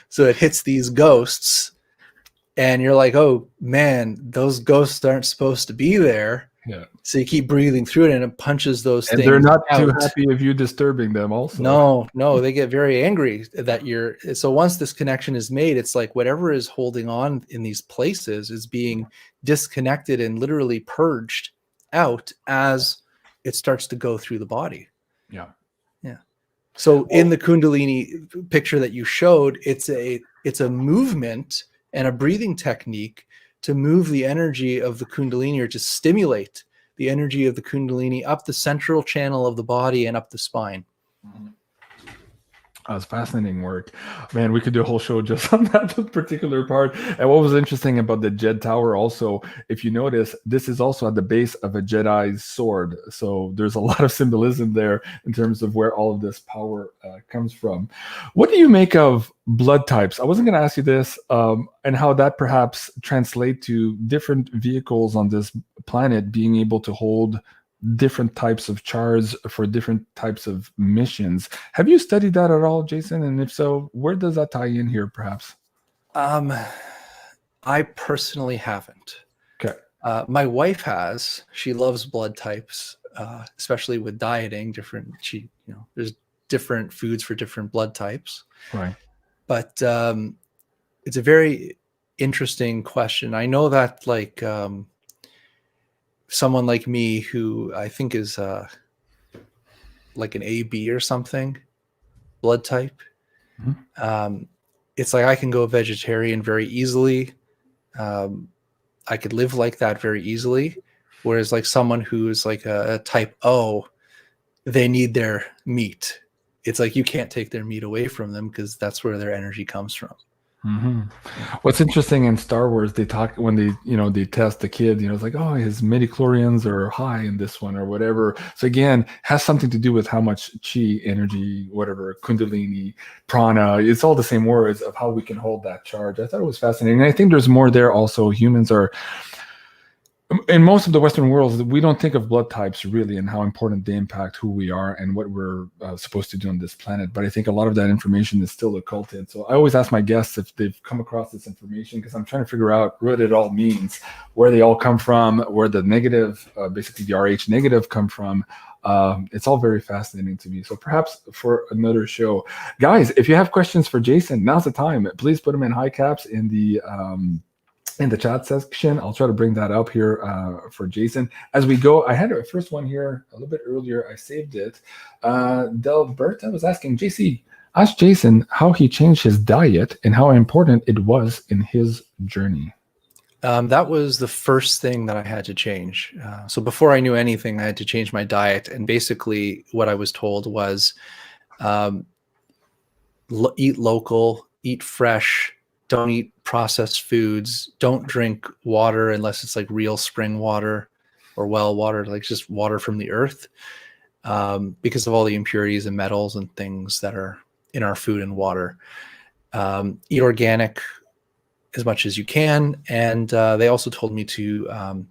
So it hits these ghosts, and you're like, oh man, those ghosts aren't supposed to be there. Yeah. So you keep breathing through it, and it punches those things. And they're not out. too happy of you disturbing them also. No, they get very angry that you're. So once this connection is made, it's like whatever is holding on in these places is being disconnected and literally purged out as it starts to go through the body. Yeah. So in the Kundalini picture that you showed, it's a movement and a breathing technique to move the energy of the Kundalini, or to stimulate the energy of the Kundalini up the central channel of the body and up the spine. That's fascinating work. Man, we could do a whole show just on that particular part. And what was interesting about the Jed Tower also, if you notice, this is also at the base of a Jedi's sword. So there's a lot of symbolism there in terms of where all of this power comes from. What do you make of blood types? I wasn't going to ask you this, and how that perhaps translate to different vehicles on this planet being able to hold different types of chars for different types of missions. Have you studied that at all, Jason? And if so, where does that tie in here, perhaps? I personally haven't. Okay. My wife has. She loves blood types, especially with dieting. There's different foods for different blood types. Right. But it's a very interesting question. I know that, like, someone like me, who I think is like an AB or something blood type, it's like I can go vegetarian very easily. I could live like that very easily. Whereas like someone who's like a type O, they need their meat. It's like you can't take their meat away from them because that's where their energy comes from. Hmm. What's interesting in Star Wars, they talk when they test the kid, it's like, oh, his midichlorians are high in this one or whatever. So again, has something to do with how much chi, energy, whatever, kundalini, prana. It's all the same words of how we can hold that charge. I thought it was fascinating. And I think there's more there also. Humans are, in most of the Western worlds, we don't think of blood types really and how important they impact who we are and what we're supposed to do on this planet. But I think a lot of that information is still occulted. So I always ask my guests if they've come across this information because I'm trying to figure out what it all means, where they all come from, where the negative, basically the RH negative come from. It's all very fascinating to me. So perhaps for another show. Guys, if you have questions for Jason, now's the time. Please put them in high caps in the chat section. I'll try to bring that up here for Jason. As we go, I had a first one here a little bit earlier. I saved it. Delberta was asking, JC, ask Jason how he changed his diet and how important it was in his journey. That was the first thing that I had to change. So before I knew anything, I had to change my diet. And basically what I was told was eat local, eat fresh, don't eat processed foods, don't drink water unless it's like real spring water or well water, like just water from the earth, because of all the impurities and metals and things that are in our food and water. Eat organic as much as you can. And they also told me to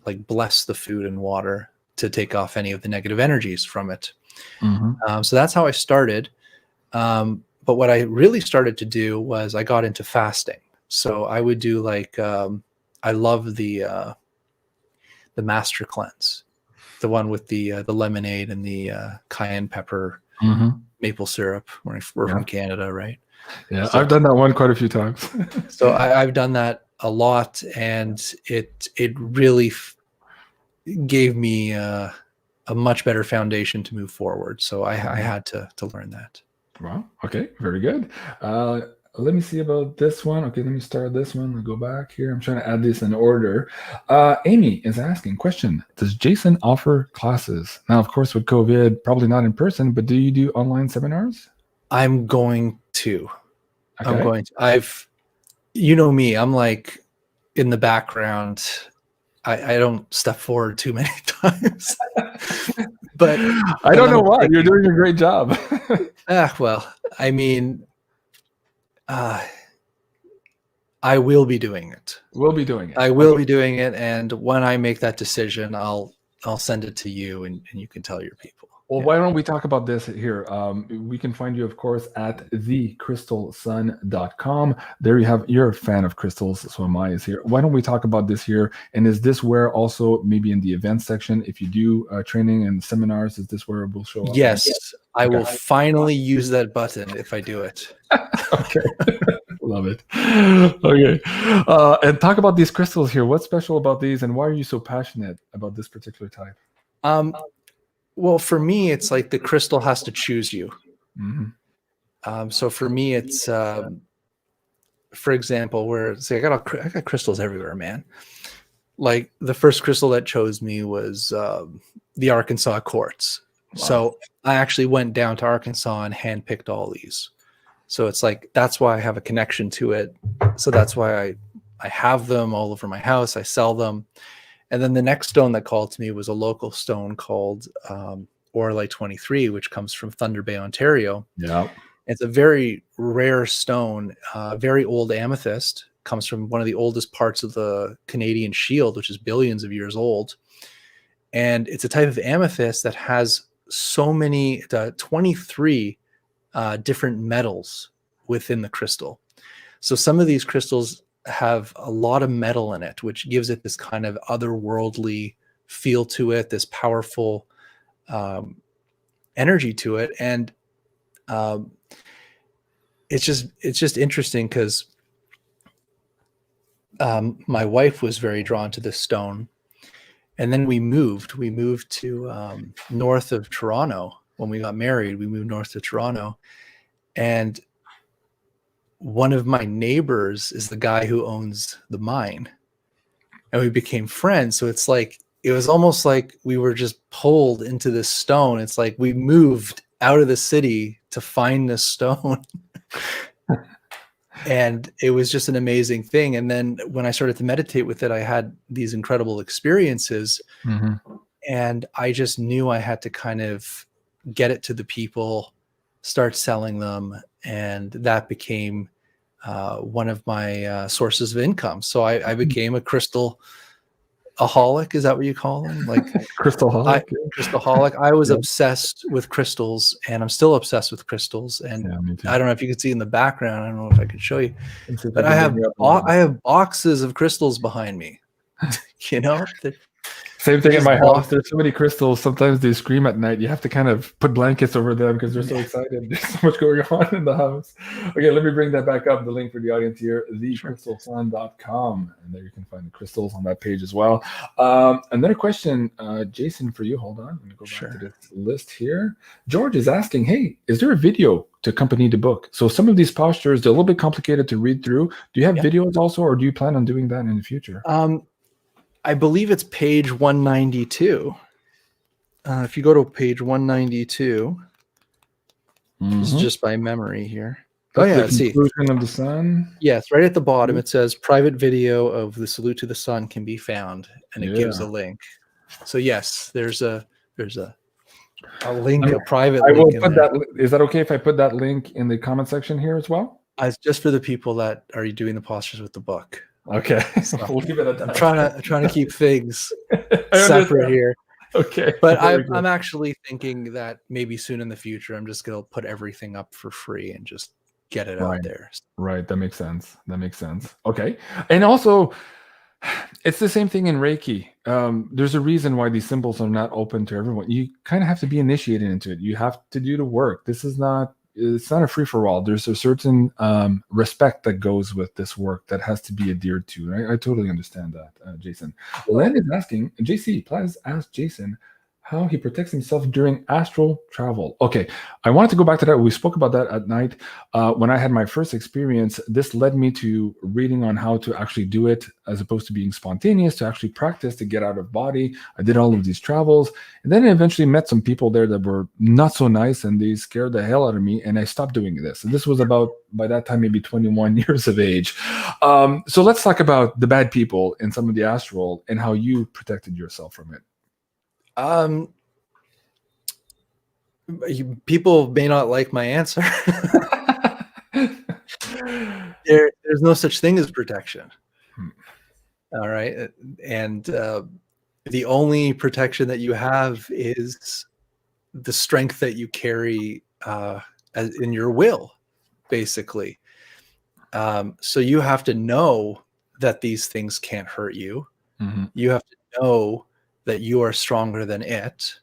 like bless the food and water to take off any of the negative energies from it. Mm-hmm. So that's how I started. But what I really started to do was I got into fasting. So I would do like, I love the master cleanse, the one with the lemonade and the cayenne pepper, maple syrup. We're from Canada, right? Yeah, so, I've done that one quite a few times. So I've done that a lot, and it really gave me a much better foundation to move forward. So I had to learn that. Wow. Okay. Very good. Let me see about this one. Okay. Let me start this one. I'll go back here. I'm trying to add this in order. Amy is asking, question, does Jason offer classes? Now, of course, with COVID, probably not in person, but do you do online seminars? I'm going to. Okay. I'm going to. You know me, I'm like in the background. I don't step forward too many times. But I don't know why. You're doing a great job. Well, I mean, I will be doing it. We'll be doing it. I will be doing it, and when I make that decision, I'll send it to you, and you can tell your people. Well, why don't we talk about this here? We can find you, of course, at thecrystalsun.com. There you have, you're a fan of crystals, so am I, is here. Why don't we talk about this here? And is this where also maybe in the events section, if you do training and seminars, is this where it will show up? Yes, I will finally use that button if I do it. Okay. Love it. Okay. And talk about these crystals here. What's special about these, and why are you so passionate about this particular type? Well, for me, it's like the crystal has to choose you. So for me, it's, for example, where it's like, I got crystals everywhere, man. Like the first crystal that chose me was the Arkansas quartz. Wow. So I actually went down to Arkansas and handpicked all these. So it's like, that's why I have a connection to it. So that's why I have them all over my house. I sell them. And then the next stone that called to me was a local stone called Orlite 23, which comes from Thunder Bay, Ontario. Yeah, it's a very rare stone, very old amethyst. Comes from one of the oldest parts of the Canadian Shield, which is billions of years old. And it's a type of amethyst that has so many, 23 different metals within the crystal. So some of these crystals have a lot of metal in it, which gives it this kind of otherworldly feel to it, this powerful energy to it. And it's just interesting because my wife was very drawn to this stone. And then we moved to north of Toronto. When we got married, we moved north to Toronto. And one of my neighbors is the guy who owns the mine, and we became friends. So it's like it was almost like we were just pulled into this stone. It's like we moved out of the city to find this stone. And it was just an amazing thing. And then when I started to meditate with it, I had these incredible experiences. And I just knew I had to kind of get it to the people, start selling them. And that became one of my sources of income. So I became a crystal-aholic. Is that what you call them? Like Crystal-holic. Crystal-holic. I was obsessed with crystals, and I'm still obsessed with crystals. And me too. I don't know if you can see in the background. I don't know if I could show you, but I have boxes of crystals behind me. You know, same thing in my house. There's so many crystals. Sometimes they scream at night. You have to kind of put blankets over them because they're so excited. There's so much going on in the house. Okay, let me bring that back up. The link for the audience here, thecrystalfund.com. And there you can find the crystals on that page as well. Another question, Jason, for you. Hold on. I'm going to go back to this list here. George is asking, hey, is there a video to accompany the book? So some of these postures, they're a little bit complicated to read through. Do you have videos also, or do you plan on doing that in the future? I believe it's page 192. If you go to page 192, this is just by memory here. Let's see. Conclusion of the sun. Yes, right at the bottom it says private video of the salute to the sun can be found, and it gives a link. So yes, there's a link, a private link. I will put that. Is that okay if I put that link in the comment section here as well? It's just for the people that are doing the postures with the book. Okay, so we'll keep it at that. I'm trying to keep things separate here. Okay, but I'm actually thinking that maybe soon in the future, I'm just going to put everything up for free and just get it out there. Right, that makes sense. That makes sense. Okay, and also, it's the same thing in Reiki. There's a reason why these symbols are not open to everyone. You kind of have to be initiated into it. You have to do the work. It's not a free-for-all. There's a certain respect that goes with this work that has to be adhered to. I totally understand that, Jason. Len is asking, JC, please ask Jason how he protects himself during astral travel. Okay, I wanted to go back to that. We spoke about that at night. When I had my first experience, this led me to reading on how to actually do it as opposed to being spontaneous, to actually practice, to get out of body. I did all of these travels. And then I eventually met some people there that were not so nice, and they scared the hell out of me, and I stopped doing this. And this was about, by that time, maybe 21 years of age. So let's talk about the bad people in some of the astral and how you protected yourself from it. People may not like my answer. There's no such thing as protection. All right. And the only protection that you have is the strength that you carry in your will, basically. So you have to know that these things can't hurt you. You have to know that you are stronger than it,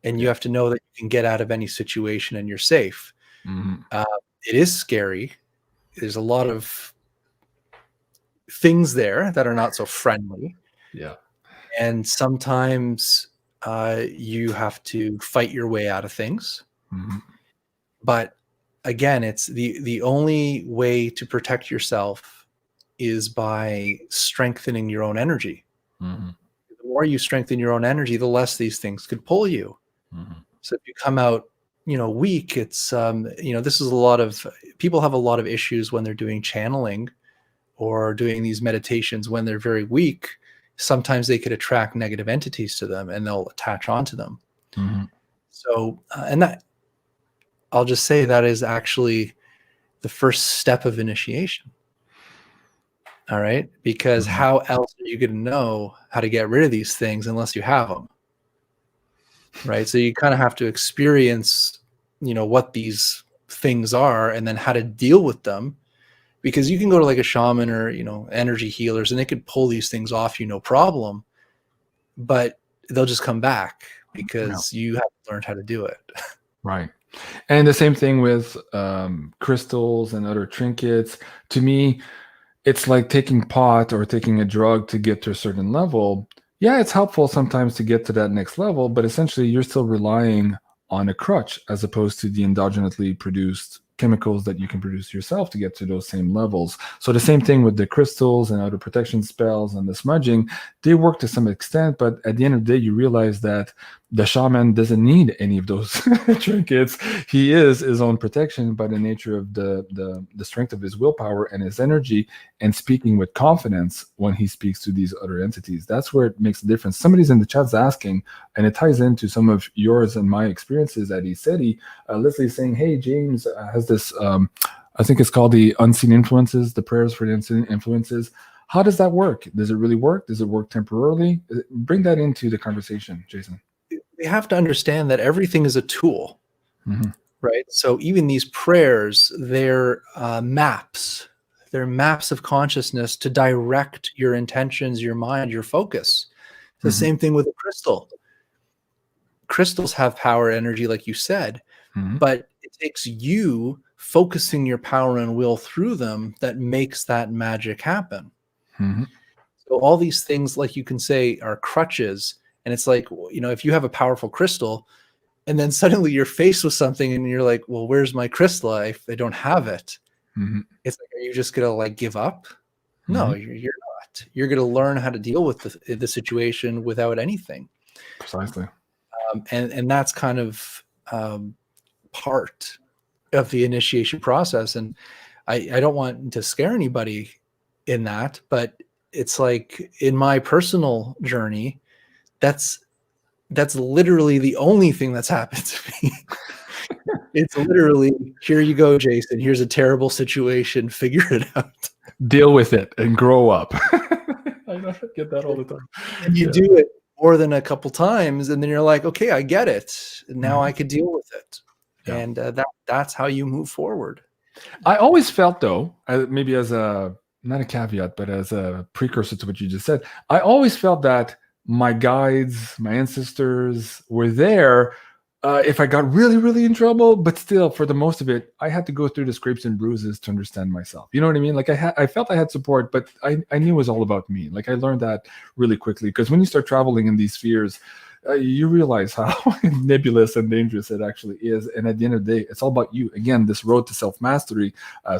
and you have to know that you can get out of any situation and you're safe. It is scary. There's a lot of things there that are not so friendly. And sometimes you have to fight your way out of things. But again, it's the only way to protect yourself is by strengthening your own energy. The more you strengthen your own energy, the less these things could pull you. So if you come out, weak, it's, this is a lot of people have a lot of issues when they're doing channeling or doing these meditations. When they're very weak, sometimes they could attract negative entities to them and they'll attach onto them. So, and that, I'll just say that is actually the first step of initiation. All right. Because how else are you going to know how to get rid of these things unless you have them? Right. So you kind of have to experience, what these things are and then how to deal with them, because you can go to like a shaman or, energy healers, and they could pull these things off you, no problem, but they'll just come back because you haven't learned how to do it. Right. And the same thing with crystals and other trinkets. To me, it's like taking pot or taking a drug to get to a certain level. Yeah, it's helpful sometimes to get to that next level, but essentially you're still relying on a crutch as opposed to the endogenously produced chemicals that you can produce yourself to get to those same levels. So the same thing with the crystals and outer protection spells and the smudging, they work to some extent, but at the end of the day, you realize that the shaman doesn't need any of those trinkets. He is his own protection by the nature of the strength of his willpower and his energy, and speaking with confidence when he speaks to these other entities. That's where it makes a difference. Somebody's in the chat's asking, and it ties into some of yours and my experiences at ESETI. Leslie's saying, hey, James has this, I think it's called the Unseen Influences, the prayers for the unseen influences. How does that work? Does it really work? Does it work temporarily? Bring that into the conversation, Jason. We have to understand that everything is a tool, right? So even these prayers, they're maps. They're maps of consciousness to direct your intentions, your mind, your focus. It's the same thing with a crystal. Crystals have power, energy, like you said, but it takes you focusing your power and will through them that makes that magic happen. So all these things, like you can say, are crutches. And it's like, you know, if you have a powerful crystal and then suddenly you're faced with something and you're like, well, where's my crystal? I don't have it. It's like, are you just going to like give up? No, you're not. You're going to learn how to deal with the situation without anything. Precisely. And that's kind of part of the initiation process. And I don't want to scare anybody in that, but it's like in my personal journey, that's literally the only thing that's happened to me. It's literally, here you go, Jason. Here's a terrible situation. Figure it out. Deal with it and grow up. I get that all the time. And you do it more than a couple times, and then you're like, okay, I get it. Now I could deal with it. And that's how you move forward. I always felt, though, maybe as a, not a caveat, but as a precursor to what you just said, I always felt that my guides, my ancestors were there if I got really, really in trouble, but still, for the most of it, I had to go through the scrapes and bruises to understand myself. You know what I mean? Like I felt I had support, but I knew it was all about me. Like I learned that really quickly, because when you start traveling in these spheres, you realize how nebulous and dangerous it actually is. And at the end of the day, it's all about you. Again, this road to self-mastery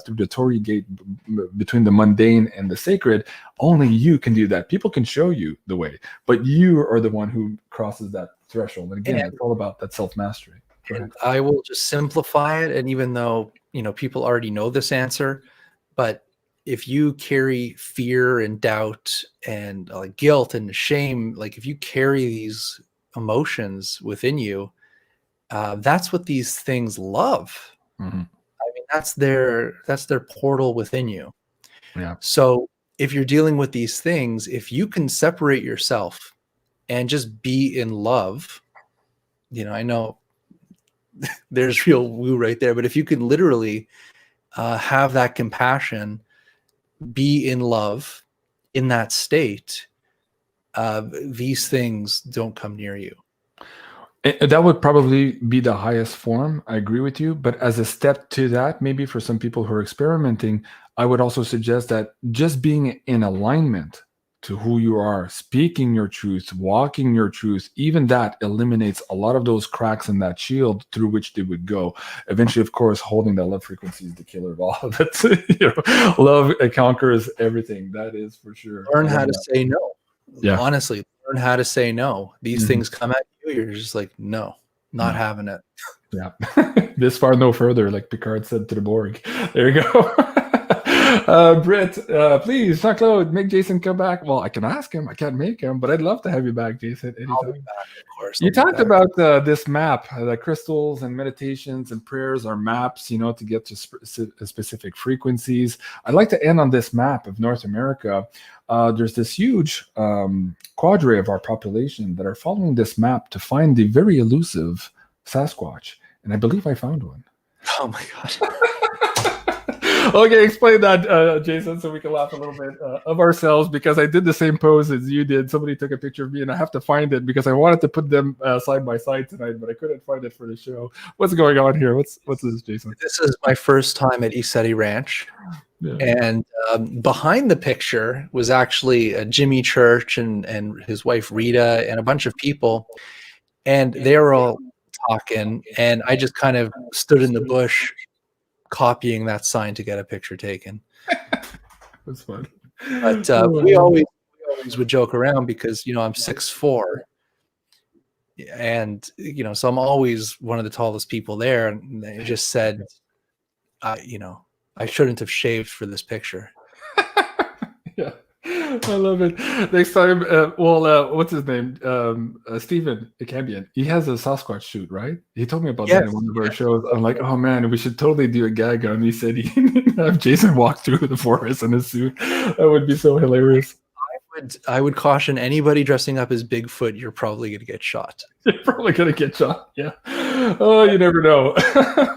through the Torii gate between the mundane and the sacred, only you can do that. People can show you the way, but you are the one who crosses that threshold. And again, it's all about that self-mastery. I will just simplify it. And even though, you know, people already know this answer, but if you carry fear and doubt and guilt and shame, like if you carry these emotions within you, that's what these things love. I mean, that's their portal within you. So if you're dealing with these things, if you can separate yourself and just be in love, you know, I know there's real woo right there, but if you can literally have that compassion, be in love in that state, these things don't come near you. That would probably be the highest form. I agree with you. But as a step to that, maybe for some people who are experimenting, I would also suggest that just being in alignment to who you are, speaking your truth, walking your truth, even that eliminates a lot of those cracks in that shield through which they would go. Eventually, of course, holding that love frequency is the killer of all of it. You know, love conquers everything. That is for sure. Learn how to say no. Yeah. Honestly, learn how to say no. These things come at you, you're just like, no, not having it. Yeah. This far, no further, like Picard said to the Borg. There you go. Britt, please, Jean-Claude, make Jason come back. Well, I can ask him. I can't make him, but I'd love to have you back, Jason, anytime. I'll be back, of course. You talked about this map, the crystals and meditations and prayers are maps, you know, to get to specific frequencies. I'd like to end on this map of North America. There's this huge cadre of our population that are following this map to find the very elusive Sasquatch. And I believe I found one. Oh, my God. Okay, explain that, Jason, so we can laugh a little bit of ourselves, because I did the same pose as you did. Somebody took a picture of me, and I have to find it because I wanted to put them side by side tonight, but I couldn't find it for the show. What's going on here? What's this, Jason? This is my first time at ESETI Ranch. Yeah. And behind the picture was actually Jimmy Church and his wife Rita and a bunch of people, and they were all talking, and I just kind of stood in the bush copying that sign to get a picture taken. That's fun. But we always would joke around because, you know, I'm 6'4", and, you know, so I'm always one of the tallest people there. And they just said, you know, I shouldn't have shaved for this picture. Yeah, I love it. Next time, what's his name? Stephen Cambian. He has a Sasquatch shoot, right? He told me about that in one of our shows. I'm like, oh man, we should totally do a gag on. He said he have Jason walk through the forest in his suit. That would be so hilarious. I would caution anybody dressing up as Bigfoot, you're probably going to get shot. You're probably going to get shot. Yeah. Oh, you never know.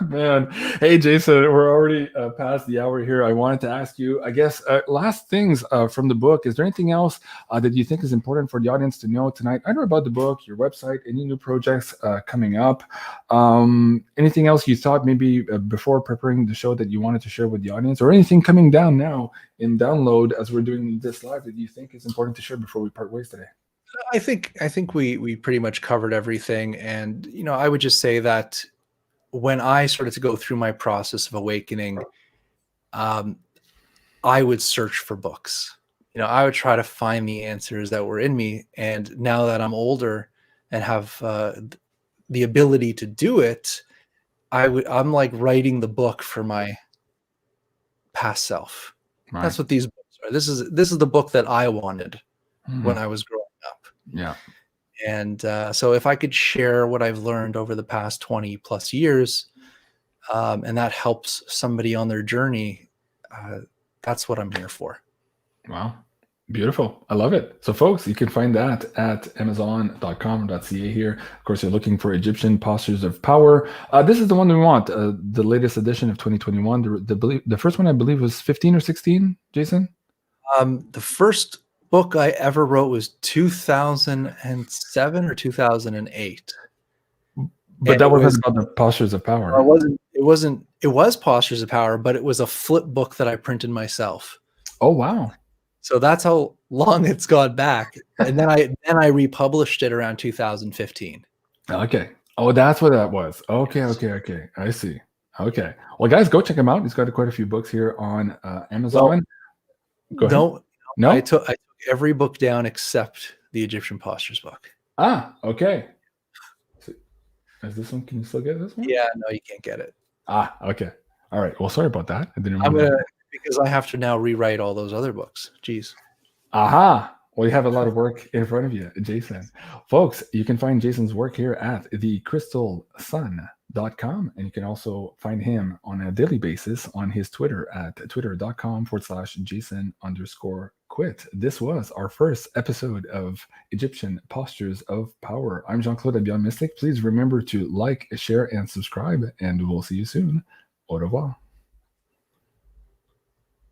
Man. Hey, Jason, we're already past the hour here. I wanted to ask you, I guess, last things from the book. Is there anything else that you think is important for the audience to know tonight? Either about the book, your website, any new projects coming up. Anything else you thought maybe before preparing the show that you wanted to share with the audience, or anything coming down now in download as we're doing this live that you think is important to share before we part ways today? I think we pretty much covered everything. And, you know, I would just say that when I started to go through my process of awakening, I would search for books. You know, I would try to find the answers that were in me. And now that I'm older and have the ability to do it, I'm like writing the book for my past self. Right. That's what these books are. This is the book that I wanted when I was growing up. Yeah. And so if I could share what I've learned over the past 20 plus years, and that helps somebody on their journey, that's what I'm here for. Wow. Beautiful. I love it. So folks, you can find that at amazon.com.ca here. Of course, you're looking for Egyptian Postures of Power. This is the one we want, the latest edition of 2021. The first one, I believe, was 15 or 16, Jason? The first book I ever wrote was 2007 or 2008. But that wasn't about the Postures of Power. It was Postures of Power, but it was a flip book that I printed myself. Oh, wow. So that's how long it's gone back. And then I republished it around 2015. Okay. Oh, that's what that was. Okay. I see. Okay. Well, guys, go check him out. He's got quite a few books here on Amazon. Well, no. I took every book down except the Egyptian Postures book. Ah, okay. So, is this one? Can you still get this one? Yeah, no, you can't get it. Ah, okay. All right. Well, sorry about that. I didn't remember. Because I have to now rewrite all those other books. Jeez. Aha. Well, you have a lot of work in front of you, Jason. Folks, you can find Jason's work here at thecrystalsun.com. And you can also find him on a daily basis on his Twitter at twitter.com/Jason_quit. This was our first episode of Egyptian Postures of Power. I'm Jean-Claude at BeyondMystic. Please remember to like, share, and subscribe, and we'll see you soon. Au revoir.